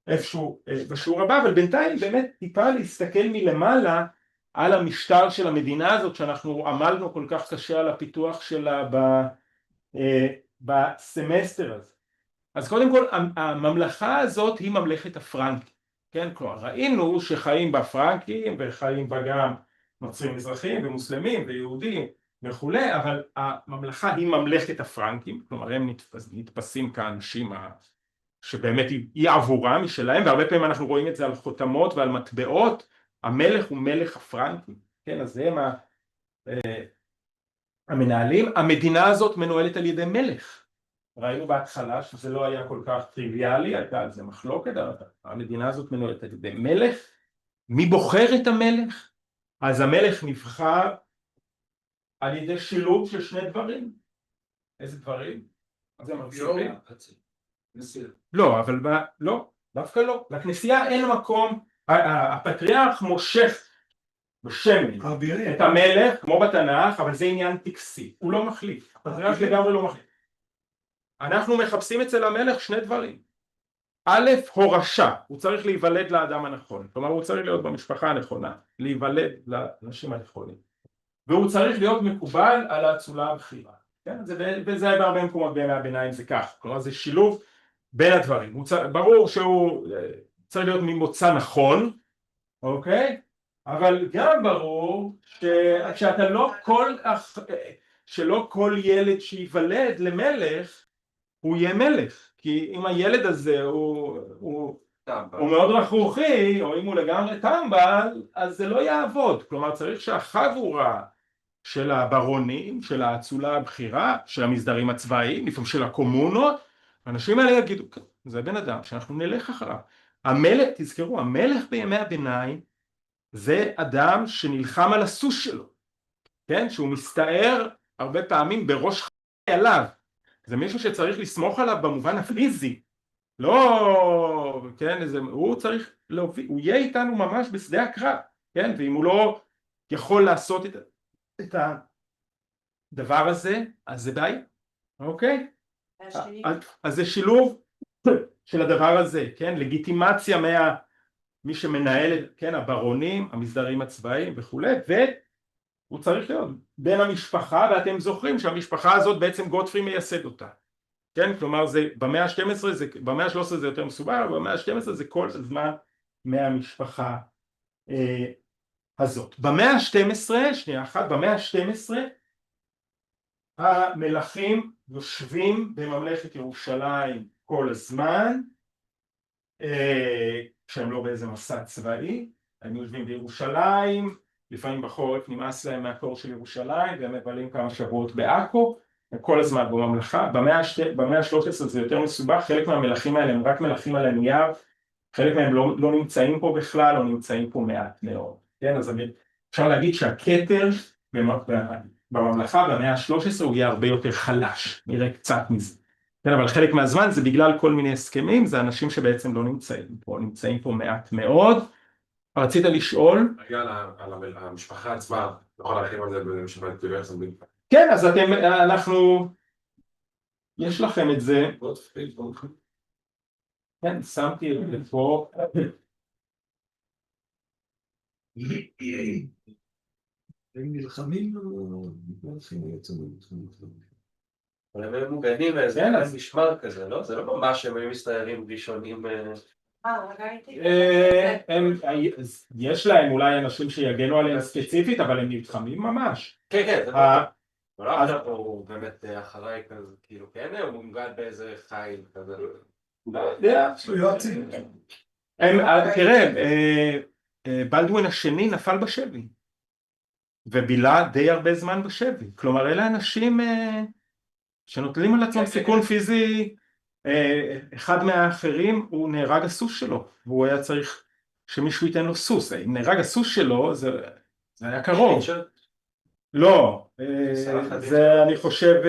איפשהו בשיעור הבא, אבל בינתיים באמת טיפה להסתכל מלמעלה על המשטר של המדינה הזאת, שאנחנו עמלנו כל כך קשה על הפיתוח שלה בסמסטר הזה. אז קודם כל הממלכה הזאת היא ממלכת הפרנקים, כן? כלומר ראינו שחיים בה פרנקים וחיים בה גם נוצרים מזרחים ומוסלמים ויהודים וכולי, אבל הממלכה היא ממלכת הפרנקים, כלומר הם נתפסים כאנשים שבאמת היא עבורם, היא שלהם, והרבה פעמים אנחנו רואים את זה על חותמות ועל מטבעות, המלך הוא מלך הפרנקים, כן? אז הם המנהלים, המדינה הזאת מנוהלת על ידי מלך, ראינו בהתחלה שזה לא היה כל כך טריוויאלי, הייתה על זה מחלוקת, אבל המדינה הזאת מנוהלת על ידי מלך. מי בוחר את המלך? אז המלך נבחר על ידי שילוב של שני דברים. איזה דברים? אז הם מרגישים? לא, אבל לא, דווקא לא. לכנסייה אין מקום, הפטריארך מושך בשמן את המלך, כמו בתנ"ך, אבל זה עניין טקסי, הוא לא מחליט, הפטריארך לגמרי לא מחליט. אנחנו מחפשים אצל המלך שני דברים. א', הורשה, הוא צריך להיוולד לאדם הנכון, כלומר הוא צריך להיות במשפחה הנכונה, להיוולד לאנשים הנכונים, והוא צריך להיות מקובל על האצולה הבכירה, כן? וזה היה בהרבה מקומות בימי הביניים זה כך, כלומר זה שילוב בין הדברים, ברור שהוא צריך להיות ממוצא נכון, אוקיי? אבל גם ברור שאתה שלא כל ילד שיוולד למלך הוא יהיה מלך, כי אם הילד הזה הוא מאוד רכרוכי, או אם הוא לגמרי טמבל, אז זה לא יעבוד. כלומר צריך שהחבורה של הברונים, של האצולה הבכירה, של המסדרים הצבאיים, לפעמים של הקומונות, האנשים האלה יגידו, זה בן אדם שאנחנו נלך אחריו. המלך, תזכרו, המלך בימי הביניים זה אדם שנלחם על הסוס שלו, כן? שהוא מסתער הרבה פעמים בראש חייליו. זה מישהו שצריך לסמוך עליו במובן הפיזי, לא, כן, הוא צריך להוביל, הוא יהיה איתנו ממש בשדה הקרב, כן, ואם הוא לא יכול לעשות את הדבר הזה, אז זה בעיה, אוקיי? אז זה שילוב של הדבר הזה, כן, לגיטימציה מי שמנהל, כן, הברונים, המסדרים הצבאיים וכולי, הוא צריך להיות בין המשפחה, ואתם זוכרים שהמשפחה הזאת בעצם גוטפרי מייסד אותה, כן? כלומר זה במאה ה-12, במאה ה-13 זה יותר מסובך, אבל במאה ה-12 זה כל הזמן מהמשפחה הזאת. במאה ה-12, שנייה אחת, במאה ה-12 המלכים יושבים בממלכת ירושלים כל הזמן, כשהם לא באיזה מסע צבאי, הם יושבים בירושלים, לפעמים בחורף נמאס להם מהקור של ירושלים והם מבלים כמה שבועות בעכו, כל הזמן בממלכה. במאה ה-13 זה יותר מסובך, חלק מהמלכים האלה הם רק מלכים על הנייר, חלק מהם לא נמצאים פה בכלל, או נמצאים פה מעט מאוד. כן, אז אפשר להגיד שהכתר בממלכה במאה ה-13 הוא יהיה הרבה יותר חלש, נראה קצת מזה. כן, אבל חלק מהזמן זה בגלל כל מיני הסכמים, זה אנשים שבעצם לא נמצאים פה, נמצאים פה מעט מאוד. רצית לשאול? רגע על המשפחה עצמה, יכול להרחיב על זה במשפט דיברסון בלבד. כן, אז אנחנו, יש לכם את זה. כן, שמתי את זה פה. הם נלחמים או אבל הם מוגנים באיזה משמר כזה, לא? זה לא ממש שהם היו מסתערים ראשונים. יש להם אולי אנשים שיגנו עליהם ספציפית, אבל הם נלחמים ממש. כן, כן, זה לא עכשיו הוא באמת אחריי כזה, כאילו, כן, הוא מוגן באיזה חיל כזה. לא יודע. תראה, בלדווין השני נפל בשבי, ובילה די הרבה זמן בשבי. כלומר, אלה אנשים שנוטלים על עצמם סיכון פיזי. אחד מהאחרים הוא נהרג הסוס שלו, והוא היה צריך שמישהו ייתן לו סוס. אם נהרג הסוס שלו, זה היה קרוב. לא, זה אני חושב,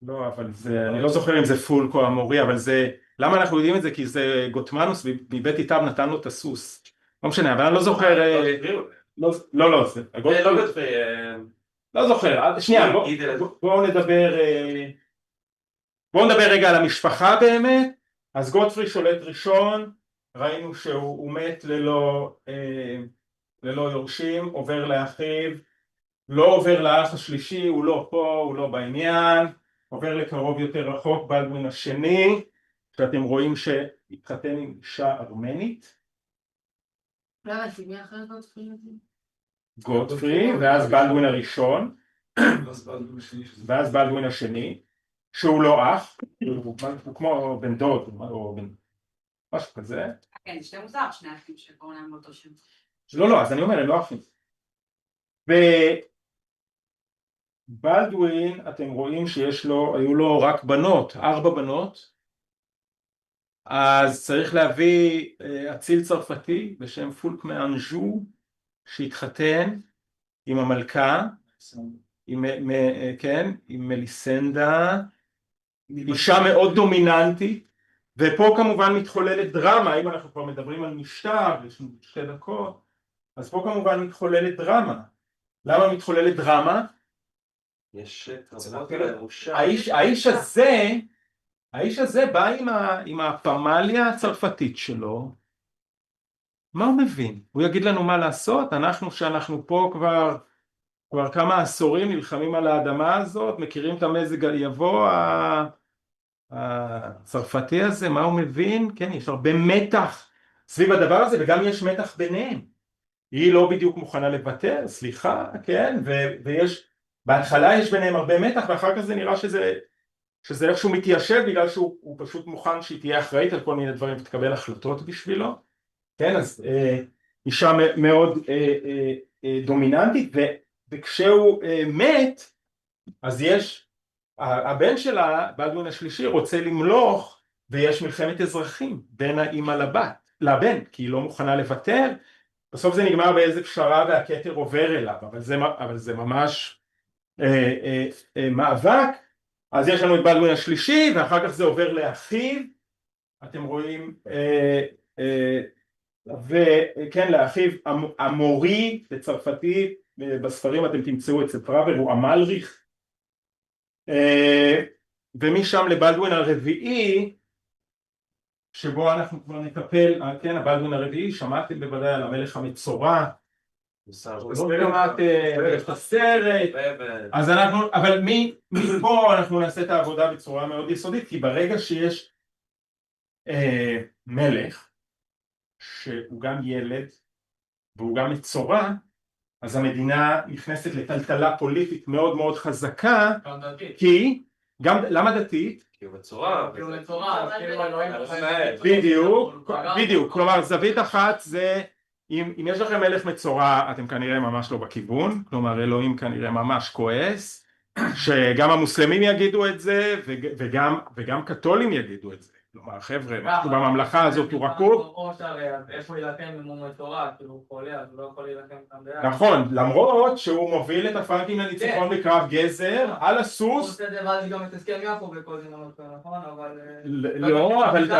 לא, אבל זה, אני לא זוכר אם זה פולקו המורי, אבל זה, למה אנחנו יודעים את זה? כי זה גוטמנוס מבית איתם נתן לו את הסוס. לא משנה, אבל אני לא זוכר, לא, זה, לא זוכר, שנייה, בואו נדבר רגע על המשפחה באמת. אז גוטפרי שולט ראשון, ראינו שהוא מת ללא יורשים, עובר לאחיו, לא עובר לאח השלישי, הוא לא פה, הוא לא בעניין, עובר לקרוב יותר רחוק, בלדווין השני, שאתם רואים שהתחתן עם אישה ארמנית. גוטפרי, ואז בלדווין הראשון, ואז בלדווין השני, שהוא לא אח, הוא כמו בן דוד או בן משהו כזה. כן, זה מוזר, שני אחים שקוראים להם באותו שם. לא, אז אני אומר, הם לא אחים. ובלדווין, אתם רואים היו לו רק בנות, 4 בנות, אז צריך להביא אציל צרפתי בשם פולק מאנז'ו, שהתחתן עם המלכה, עם מליסנדה, אישה מאוד דומיננטית, ופה כמובן מתחוללת דרמה. אם אנחנו כבר מדברים על משטר, יש לנו 2 דקות, אז פה כמובן מתחוללת דרמה. למה מתחוללת דרמה? האיש הזה בא עם הפמליה הצרפתית שלו. מה הוא מבין? הוא יגיד לנו מה לעשות? שאנחנו פה כבר כמה עשורים נלחמים על האדמה הזאת, מכירים את המזג היבוא הצרפתי הזה, מה הוא מבין? כן, יש הרבה מתח סביב הדבר הזה, וגם יש מתח ביניהם. היא לא בדיוק מוכנה לוותר, סליחה, כן, בהתחלה יש ביניהם הרבה מתח, ואחר כך זה נראה שזה איכשהו מתיישב, בגלל שהוא פשוט מוכן שהיא תהיה אחראית על כל מיני דברים ותקבל החלטות בשבילו. כן, אז אישה מאוד דומיננטית, וכשהוא מת, אז הבן שלה, בלדווין השלישי, רוצה למלוך, ויש מלחמת אזרחים בין האמא לבן, כי היא לא מוכנה לוותר. בסוף זה נגמר באיזה פשרה והכתר עובר אליו, אבל זה ממש מאבק. אז יש לנו את בלדווין השלישי, ואחר כך זה עובר לאחיו, אתם רואים, וכן, לאחיו המורי בצרפתית, בספרים אתם תמצאו אצל פראבר, הוא אמלריך, ומשם לבלדווין הרביעי, שבו אנחנו כבר נטפל, כן, הבלדווין הרביעי, שמעתם בוודאי על המלך המצורע, לא שמעתם, את הסרט, אז אבל מפה אנחנו נעשה את העבודה בצורה מאוד יסודית, כי ברגע שיש מלך, שהוא גם ילד, והוא גם מצורע, אז המדינה נכנסת לטלטלה פוליטית מאוד מאוד חזקה, כי, למה דתית? כי הוא מצורע. בדיוק, כלומר זווית אחת זה, אם יש לכם מלך מצורע, אתם כנראה ממש לא בכיוון, כלומר אלוהים כנראה ממש כועס, שגם המוסלמים יגידו את זה וגם קתולים יגידו את זה. כלומר חבר'ה, משהו בממלכה הזאת הוא רקוב. איפה ילחם אם הוא מתורה, כאילו הוא חולה, אז הוא לא יכול להילחם כאן ביחד. נכון, למרות שהוא מוביל את הפרנקים לניצחון בקרב גזר על הסוס. הוא עושה את זה ואז גם את הסכם יפו בכל זה נכון, אבל... לא, אבל...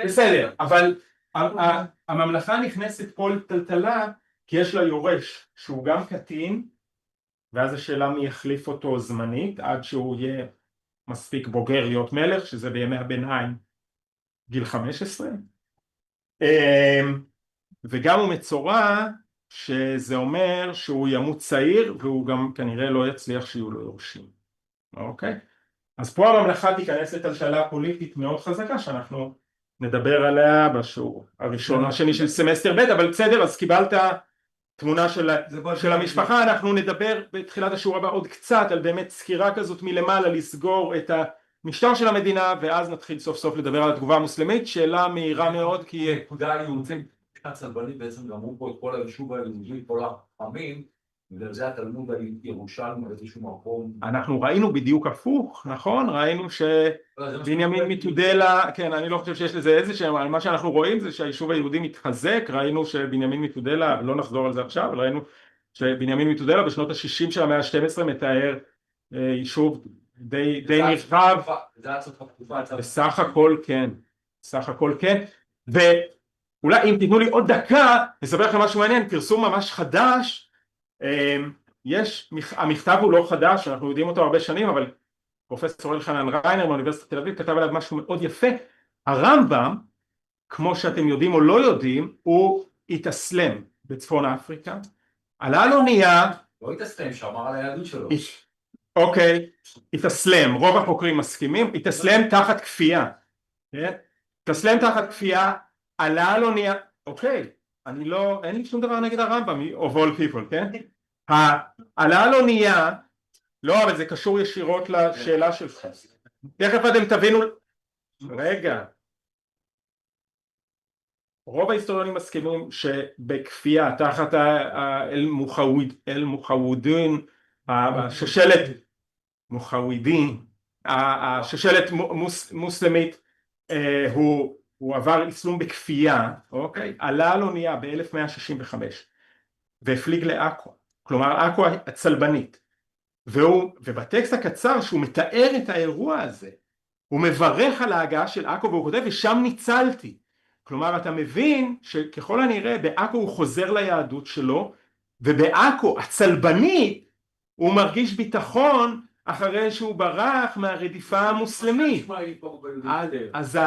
בסדר, אבל אבל... הממלכה נכנסת פה לטלטלה כי יש לה יורש שהוא גם קטין, ואז השאלה מי יחליף אותו זמנית עד שהוא יהיה מספיק בוגר להיות מלך, שזה בימי הביניים גיל 15, וגם הוא מצורע, שזה אומר שהוא ימות צעיר והוא גם כנראה לא יצליח שיהיו לו יורשים. אוקיי? אז פה הממלכה תיכנס לטלטלה פוליטית מאוד חזקה שאנחנו נדבר עליה בשיעור הראשון השני של סמסטר ב', אבל בסדר, אז קיבלת תמונה של המשפחה. אנחנו נדבר בתחילת השיעור הבא עוד קצת על באמת סקירה כזאת מלמעלה, לסגור את המשטר של המדינה, ואז נתחיל סוף סוף לדבר על התגובה המוסלמית. שאלה מהירה מאוד, כי נקודה היהודית הצלבנית בעצם גמרו פה את כל היישוב היהודי, כל החכמים, וזה התלמוד הירושלמי באיזשהו מקום. אנחנו ראינו בדיוק הפוך, נכון? ראינו שבנימין מתודלה, כן, אני לא חושב שיש לזה איזה שם, מה שאנחנו רואים זה שהיישוב היהודי מתחזק. ראינו שבנימין מתודלה, לא נחזור על זה עכשיו, ראינו שבנימין מתודלה בשנות ה-60 של המאה ה-12 מתאר יישוב די נרחב. בסך הכל כן, בסך הכל כן. ואולי אם תיתנו לי עוד דקה, נספר לכם משהו מעניין, פרסום ממש חדש. המכתב הוא לא חדש, אנחנו יודעים אותו הרבה שנים, אבל פרופסור אלחנן ריינר מאוניברסיטת תל אביב כתב עליו משהו מאוד יפה. הרמב"ם, כמו שאתם יודעים או לא יודעים, הוא התאסלם בצפון אפריקה, עלה על אונייה. לא התאסלם, שאמר על היהדות שלו. אוקיי, התאסלם, רוב החוקרים מסכימים, התאסלם תחת כפייה, התאסלם תחת כפייה, עלה על אונייה, אוקיי, אין לי שום דבר נגד הרמב"ם, of all people, כן? עלה על אונייה, לא, אבל זה קשור ישירות לשאלה שלך. תכף אתם תבינו, רגע. רוב ההיסטוריונים מסכימים שבכפייה, תחת אל-מוחאוודין, השושלת מוחאוודין, השושלת מוסלמית, הוא עבר איסלום בכפייה, אוקיי? עלה על אונייה ב-1165 והפליג לעכו, כלומר עכו הצלבנית, ובטקסט הקצר שהוא מתאר את האירוע הזה, הוא מברך על ההגעה של עכו והוא כותב ושם ניצלתי. כלומר אתה מבין שככל הנראה בעכו הוא חוזר ליהדות שלו, ובעכו הצלבנית הוא מרגיש ביטחון אחרי שהוא ברח מהרדיפה המוסלמית. אז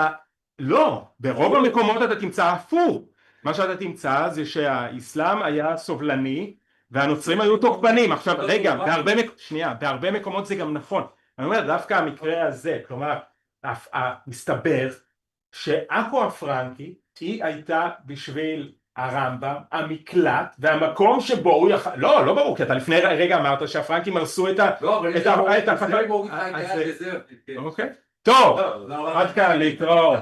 לא, ברוב המקומות אתה תמצא הפוך. מה שאתה תמצא זה שהאסלאם היה סובלני והנוצרים היו תוקפנים. עכשיו רגע, בהרבה מקומות זה גם נכון. אני אומר דווקא המקרה הזה, כלומר מסתבר שעכו הפרנקית היא הייתה בשביל הרמב"ם המקלט והמקום שבו הוא יכל, לא ברור, כי אתה לפני רגע אמרת שהפרנקים הרסו את אוקיי, טוב, עד כאן להתראות.